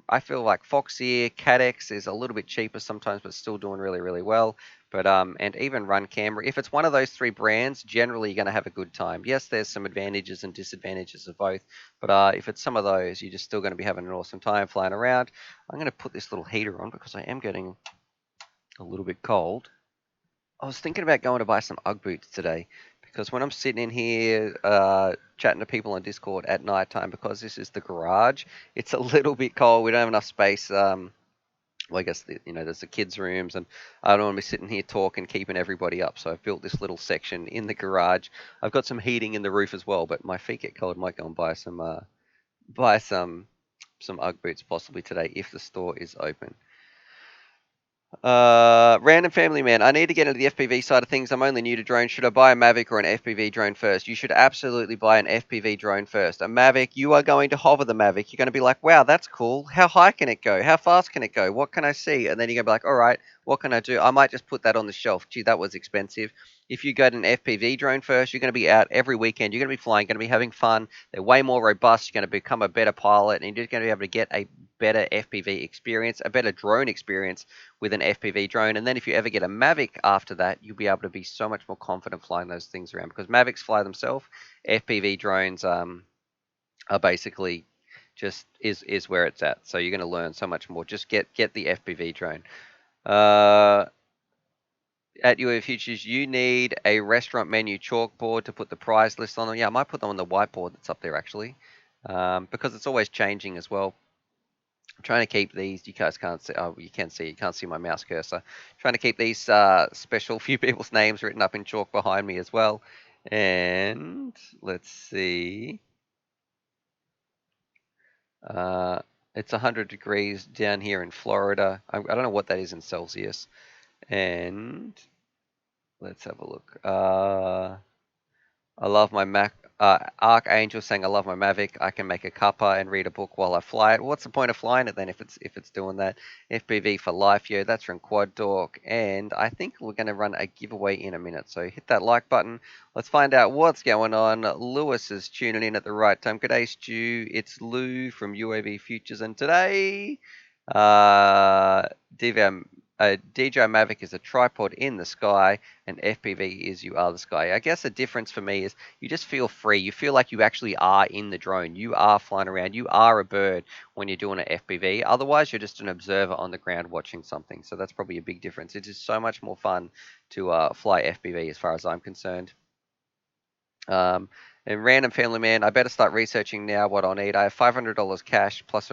I feel like Foxeer, Cadex is a little bit cheaper sometimes, but still doing really, really well. But and even Run Camera, if it's one of those 3 brands, generally you're going to have a good time. Yes, there's some advantages and disadvantages of both, but if it's some of those, you're just still going to be having an awesome time flying around. I'm going to put this little heater on because I am getting a little bit cold. I was thinking about going to buy some Ugg boots today, because when I'm sitting in here chatting to people on Discord at night time, because this is the garage, it's a little bit cold. We don't have enough space. Well, I guess there's the kids' rooms, and I don't want to be sitting here talking, keeping everybody up. So I've built this little section in the garage. I've got some heating in the roof as well, but my feet get cold. I might go and buy some Ugg boots possibly today if the store is open. Random family man, I need to get into the FPV side of things. I'm only new to drones. Should I buy a Mavic or an FPV drone first? You should absolutely buy an FPV drone first. A Mavic, you are going to hover the Mavic. You're going to be like, wow, that's cool. How high can it go? How fast can it go? What can I see? And then you're going to be like, all right, what can I do? I might just put that on the shelf. Gee, that was expensive. If you get an FPV drone first, you're going to be out every weekend. You're going to be flying, going to be having fun. They're way more robust. You're going to become a better pilot, and you're just going to be able to get a better FPV experience, a better drone experience with an FPV drone. And then if you ever get a Mavic after that, you'll be able to be so much more confident flying those things around, because Mavics fly themselves. FPV drones are basically just is where it's at. So you're going to learn so much more. Just get the FPV drone. Uh, at UAV Futures, you need a restaurant menu chalkboard to put the prize list on them. Yeah, I might put them on the whiteboard that's up there actually, because it's always changing as well. I'm trying to keep these. You guys can't see. Oh, you can see. You can't see my mouse cursor. Trying to keep these special few people's names written up in chalk behind me as well. And let's see. Uh, it's 100 degrees down here in Florida. I don't know what that is in Celsius. And let's have a look. I love my Mac. Archangel saying I love my Mavic. I can make a cuppa and read a book while I fly it. What's the point of flying it then if it's doing that? FPV for life, yo. That's from Quad Dork, and I think we're going to run a giveaway in a minute. So hit that like button. Let's find out what's going on. Lewis is tuning in at the right time. G'day, Stu. It's Lou from UAV Futures, and today, uh, DVM, DJI Mavic is a tripod in the sky, and FPV is you are the sky. I guess the difference for me is you just feel free. You feel like you actually are in the drone. You are flying around. You are a bird when you're doing an FPV. Otherwise, you're just an observer on the ground watching something. So that's probably a big difference. It is so much more fun to fly FPV as far as I'm concerned. Um, and random family man, I better start researching now what I'll need. I have $500 cash plus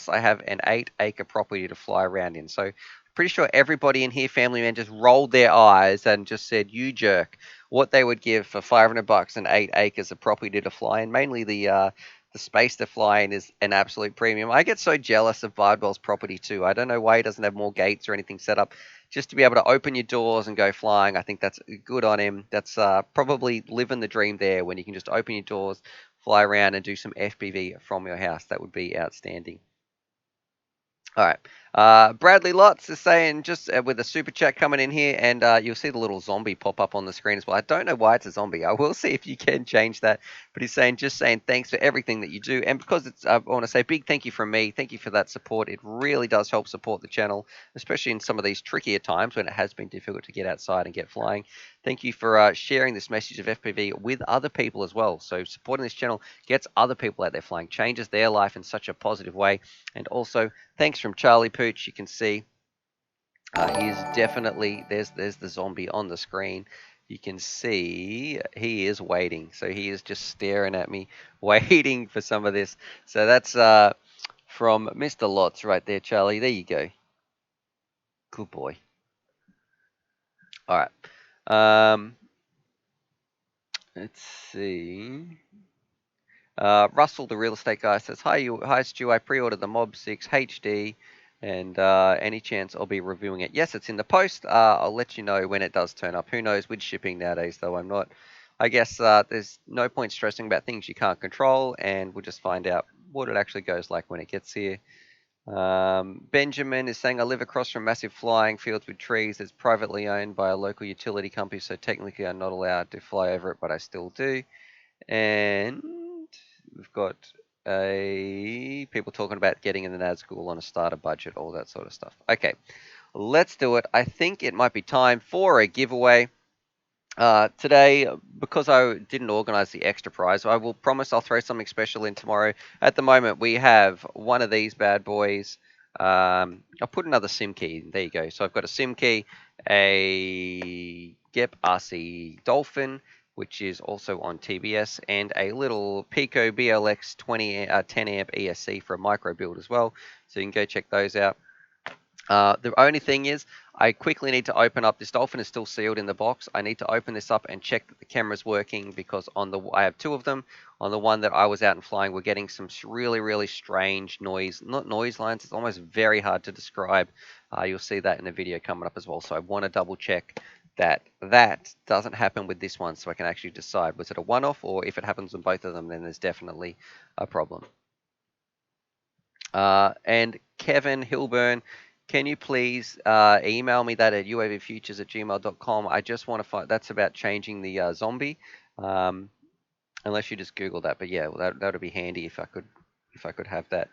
I have an 8 acre property to fly around in. So pretty sure everybody in here, family man, just rolled their eyes and just said, "You jerk!" What they would give for $500 and 8 acres of property to fly in. Mainly the space to fly in is an absolute premium. I get so jealous of Bardwell's property too. I don't know why he doesn't have more gates or anything set up just to be able to open your doors and go flying. I think that's good on him. That's probably living the dream there when you can just open your doors, fly around, and do some FPV from your house. That would be outstanding. All right. Bradley Lotz is saying just with a super chat coming in here, and you'll see the little zombie pop up on the screen as well. I don't know why it's a zombie. I will see if you can change that. But he's saying thanks for everything that you do, and because I want to say big thank you from me. Thank you for that support. It really does help support the channel, especially in some of these trickier times when it has been difficult to get outside and get flying. Thank you for sharing this message of FPV with other people as well. So supporting this channel gets other people out there flying, changes their life in such a positive way, and also thanks from Charlie Pooch. You can see he is definitely there's the zombie on the screen. You can see he is waiting, so he is just staring at me, waiting for some of this. So that's from Mr. Lots right there, Charlie. There you go. Good boy. All right. Let's see. Russell, the real estate guy, says, hi Stu. I pre-ordered the Mob 6 HD, and any chance I'll be reviewing it? Yes, it's in the post. I'll let you know when it does turn up. Who knows with shipping nowadays, though. I'm not. I guess there's no point stressing about things you can't control, and we'll just find out what it actually goes like when it gets here. Benjamin is saying, I live across from massive flying fields with trees. It's privately owned by a local utility company, so technically I'm not allowed to fly over it, but I still do. And we've got people talking about getting in the NAD school on a starter budget, all that sort of stuff. Okay, let's do it. I think it might be time for a giveaway. Today, because I didn't organize the extra prize, I will promise I'll throw something special in tomorrow. At the moment, we have one of these bad boys. I'll put another SIM key. There you go. So I've got a SIM key, a GEP RC Dolphin, which is also on TBS, and a little Pico BLX 10 amp ESC for a micro build as well. So you can go check those out. The only thing is, I quickly need to open up. This Dolphin is still sealed in the box. I need to open this up and check that the camera's working, because I have two of them. On the one that I was out and flying, we're getting some really, really strange noise. Not noise lines. It's almost very hard to describe. You'll see that in the video coming up as well. So I want to double check that doesn't happen with this one, so I can actually decide, was it a one-off, or if it happens on both of them, then there's definitely a problem. And Kevin Hilburn, can you please email me that at uavfutures@gmail.com? I just want to find, that's about changing the zombie. Unless you just Google that, but yeah, well, that would be handy if I could have that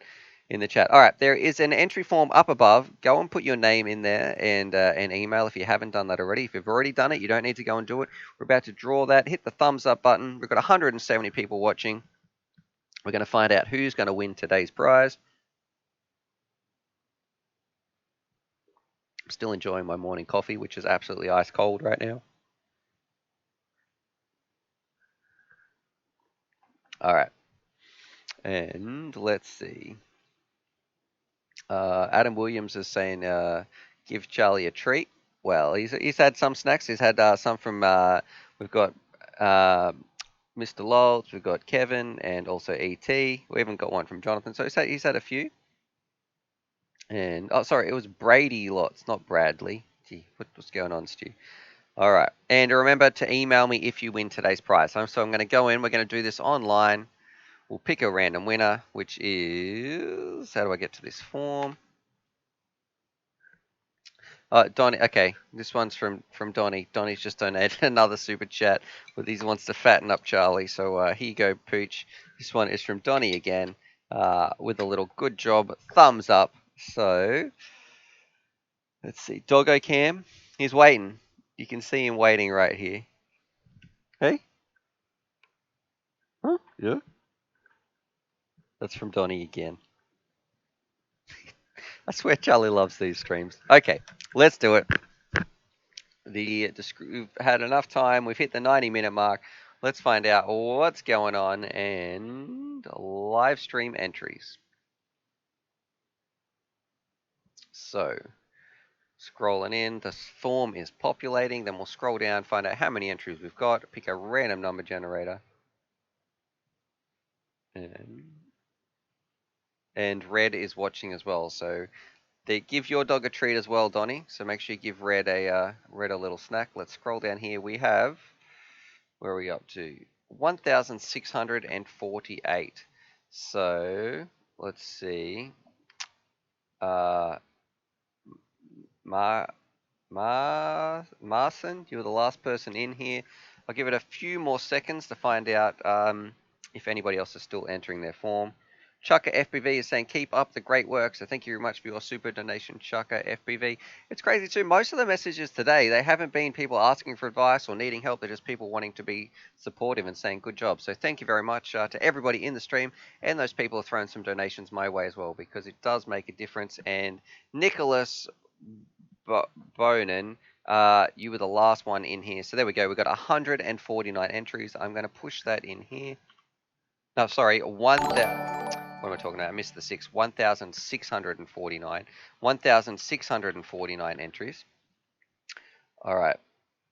in the chat. All right, there is an entry form up above. Go and put your name in there and email if you haven't done that already. If you've already done it, you don't need to go and do it. We're about to draw that. Hit the thumbs up button. We've got 170 people watching. We're going to find out who's going to win today's prize. I'm still enjoying my morning coffee, which is absolutely ice cold right now. All right. And let's see. Adam Williams is saying, give Charlie a treat. Well, he's had some snacks. He's had some from, we've got Mr. Lolz, we've got Kevin, and also E.T. We haven't got one from Jonathan, so he's had a few. And, oh, sorry, it was Brady Lots, not Bradley. Gee, what's going on, Stu? All right. And remember to email me if you win today's prize. So I'm going to go in. We're going to do this online. We'll pick a random winner, which is, how do I get to this form? Donnie. Okay, this one's from Donnie. Donnie's just donated another super chat with he wants to fatten up Charlie. So here you go, Pooch. This one is from Donnie again, with a little good job, thumbs up. So let's see, Doggo Cam. He's waiting. You can see him waiting right here. Hey. Huh? Yeah. That's from Donnie again. I swear Charlie loves these streams. Okay, let's do it. We've had enough time. We've hit the 90-minute mark. Let's find out what's going on and live stream entries. So, scrolling in, the form is populating. Then we'll scroll down, find out how many entries we've got, pick a random number generator. And Red is watching as well. So, they give your dog a treat as well, Donnie. So make sure you give Red a little snack. Let's scroll down here. We have, where are we up to? 1,648. So let's see. Marson, you were the last person in here. I'll give it a few more seconds to find out if anybody else is still entering their form. Chucker FPV is saying, keep up the great work. So thank you very much for your super donation, Chucker FPV. It's crazy too. Most of the messages today, they haven't been people asking for advice or needing help. They're just people wanting to be supportive and saying good job. So thank you very much to everybody in the stream, and those people have thrown some donations my way as well, because it does make a difference. And Nicholas Bonin, you were the last one in here. So there we go. We've got 149 entries. I'm going to push that in here. No, sorry, what am I talking about? I missed the 6. 1,649. 1,649 entries. All right.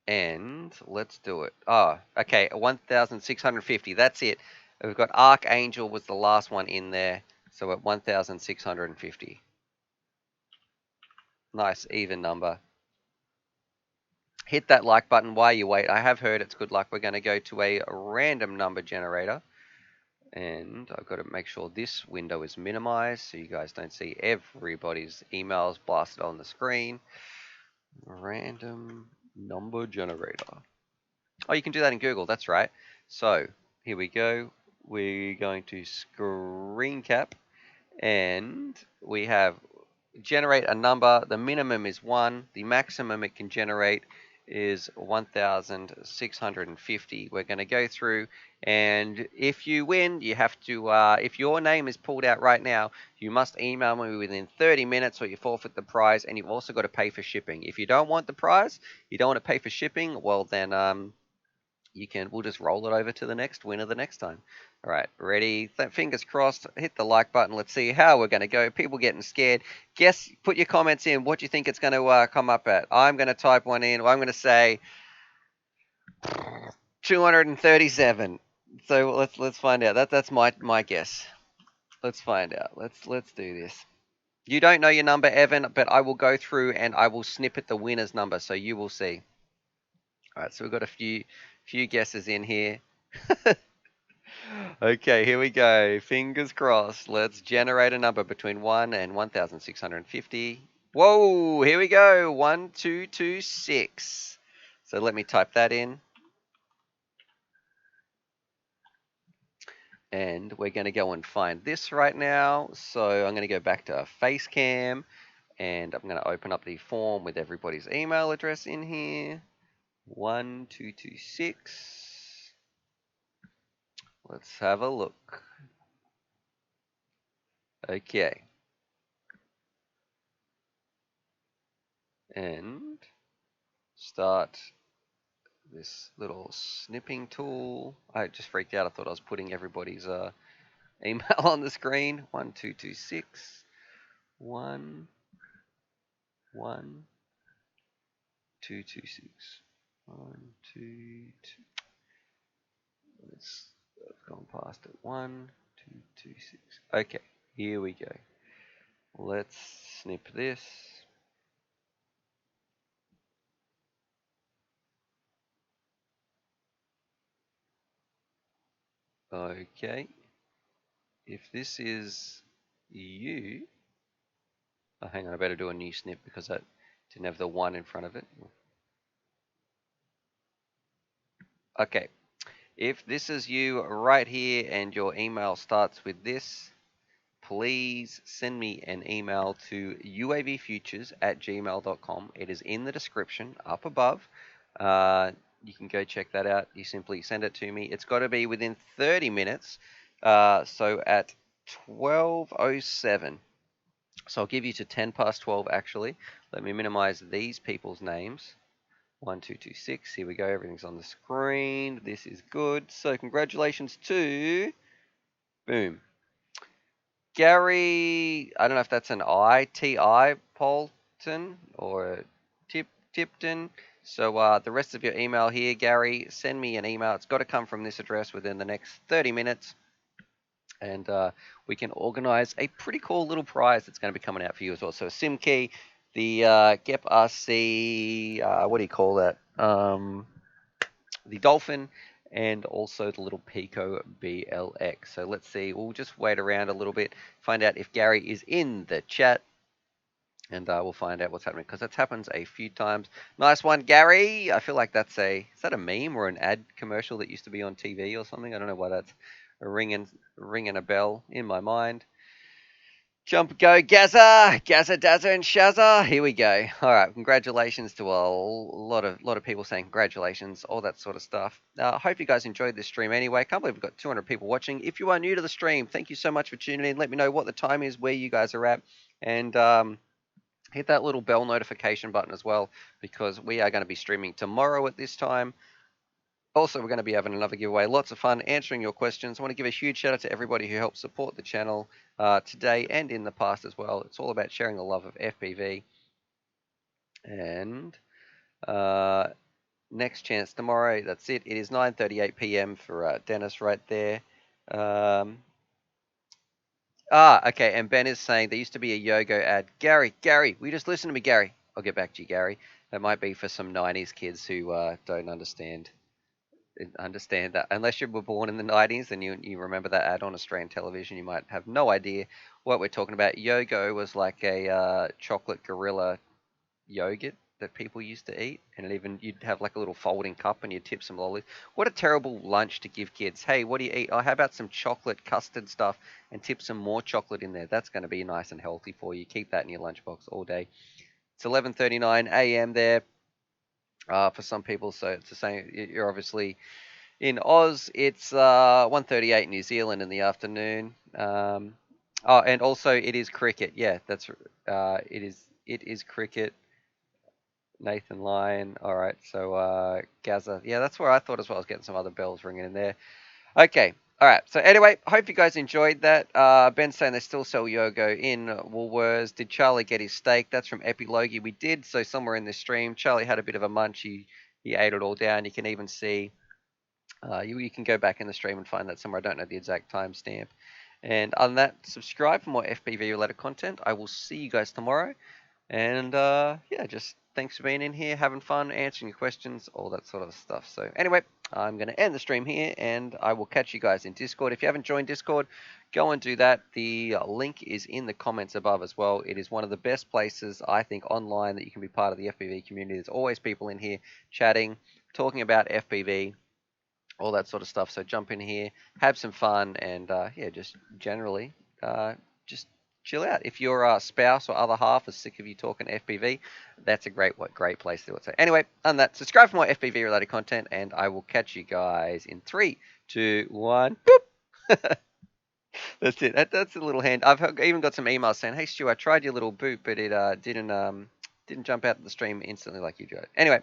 And let's do it. Oh, okay. 1,650. That's it. We've got Archangel was the last one in there. So at 1,650. Nice, even number. Hit that like button while you wait. I have heard it's good luck. We're going to go to a random number generator. And I've got to make sure this window is minimized so you guys don't see everybody's emails blasted on the screen. Random number generator. Oh, you can do that in Google. That's right. So here we go. We're going to screen cap. And we have generate a number. The minimum is 1. The maximum it can generate is 1,650. We're going to go through, and if you win, you have to, if your name is pulled out right now, you must email me within 30 minutes or you forfeit the prize, and you've also got to pay for shipping. If you don't want the prize, you don't want to pay for shipping, well then we'll just roll it over to the next winner the next time. All right, ready? Fingers crossed. Hit the like button. Let's see how we're going to go. People getting scared. Guess, put your comments in. What do you think it's going to come up at? I'm going to type one in. I'm going to say 237. So let's find out. That's my guess. Let's find out. Let's do this. You don't know your number, Evan, but I will go through and I will snippet the winner's number, so you will see. All right, so we've got a few guesses in here. Okay, here we go. Fingers crossed. Let's generate a number between 1 and 1,650. Whoa, here we go. 1226. So let me type that in. And we're going to go and find this right now. So I'm going to go back to Facecam. And I'm going to open up the form with everybody's email address in here. 1226. Let's have a look. Okay. And start this little snipping tool. I just freaked out. I thought I was putting everybody's email on the screen. 1226 1 1 226 1 2 2. Let's I've gone past it. 1 2 2 6. Okay, here we go. Let's snip this. Okay. If this is you, oh, hang on, I better do a new snip because that didn't have the 1 in front of it. Okay. If this is you right here and your email starts with this, please send me an email to uavfutures@gmail.com. It is in the description up above. You can go check that out. You simply send it to me. It's got to be within 30 minutes. So at 12:07. So I'll give you to 10 past 12 actually. Let me minimize these people's names. 1226. Here we go. Everything's on the screen. This is good. So congratulations to boom. Gary, I don't know if that's an I, T-I, Polton, or Tipton. So the rest of your email here, Gary, send me an email. It's got to come from this address within the next 30 minutes. And we can organize a pretty cool little prize that's going to be coming out for you as well. So SIM key, the GEP RC, what do you call that? The Dolphin, and also the little Pico BLX. So let's see. We'll just wait around a little bit, find out if Gary is in the chat, and we'll find out what's happening because that happens a few times. Nice one, Gary. I feel like is that a meme or an ad commercial that used to be on TV or something? I don't know why that's ringing a bell in my mind. Jump, go, Gaza, Dazza, and Shazza. Here we go. All right, congratulations to a lot of people saying congratulations, all that sort of stuff. I hope you guys enjoyed this stream anyway. I can't believe we've got 200 people watching. If you are new to the stream, thank you so much for tuning in. Let me know what the time is, where you guys are at, and hit that little bell notification button as well because we are going to be streaming tomorrow at this time. Also, we're going to be having another giveaway. Lots of fun answering your questions. I want to give a huge shout out to everybody who helped support the channel today and in the past as well. It's all about sharing the love of FPV. And next chance tomorrow. That's it. It is 9:38 p.m. for Dennis right there. Okay. And Ben is saying there used to be a Yogo ad. Gary, will you just listen to me, Gary? I'll get back to you, Gary. That might be for some 90s kids who don't understand that unless you were born in the 90s and you remember that ad on Australian television, you might have no idea what we're talking about. Yogo was like a chocolate gorilla yogurt that people used to eat, and you'd have like a little folding cup and you'd tip some lollies. What a terrible lunch to give kids. Hey, what do you eat? Oh, how about some chocolate custard stuff and tip some more chocolate in there? That's going to be nice and healthy for you. Keep that in your lunchbox all day. It's 11:39 a.m. there for some people, so it's the same. You're obviously in Oz. It's 1:38 New Zealand in the afternoon. And also it is cricket. Yeah, that's it is cricket. Nathan Lyon. All right, so Gaza. Yeah, that's where I thought as well. I was getting some other bells ringing in there. Okay. All right. So anyway, hope you guys enjoyed that. Ben's saying they still sell Yogo in Woolworths. Did Charlie get his steak? That's from Epilogie. We did. So somewhere in this stream, Charlie had a bit of a munch. He ate it all down. You can even see. You can go back in the stream and find that somewhere. I don't know the exact timestamp. And on that, subscribe for more FPV related content. I will see you guys tomorrow. And yeah, just thanks for being in here, having fun, answering your questions, all that sort of stuff. So anyway, I'm going to end the stream here, and I will catch you guys in Discord. If you haven't joined Discord, go and do that. The link is in the comments above as well. It is one of the best places, I think, online that you can be part of the FPV community. There's always people in here chatting, talking about FPV, all that sort of stuff. So jump in here, have some fun, and yeah, just generally just chill out. If your spouse or other half is sick of you talking FPV, that's a great place to do it. So anyway, on that, subscribe for more FPV related content, and I will catch you guys in 3, 2, 1. Boop. That's it. That's a little hand. Even got some emails saying, "Hey Stu, I tried your little boot, but it didn't jump out of the stream instantly like you, Joe." Anyway,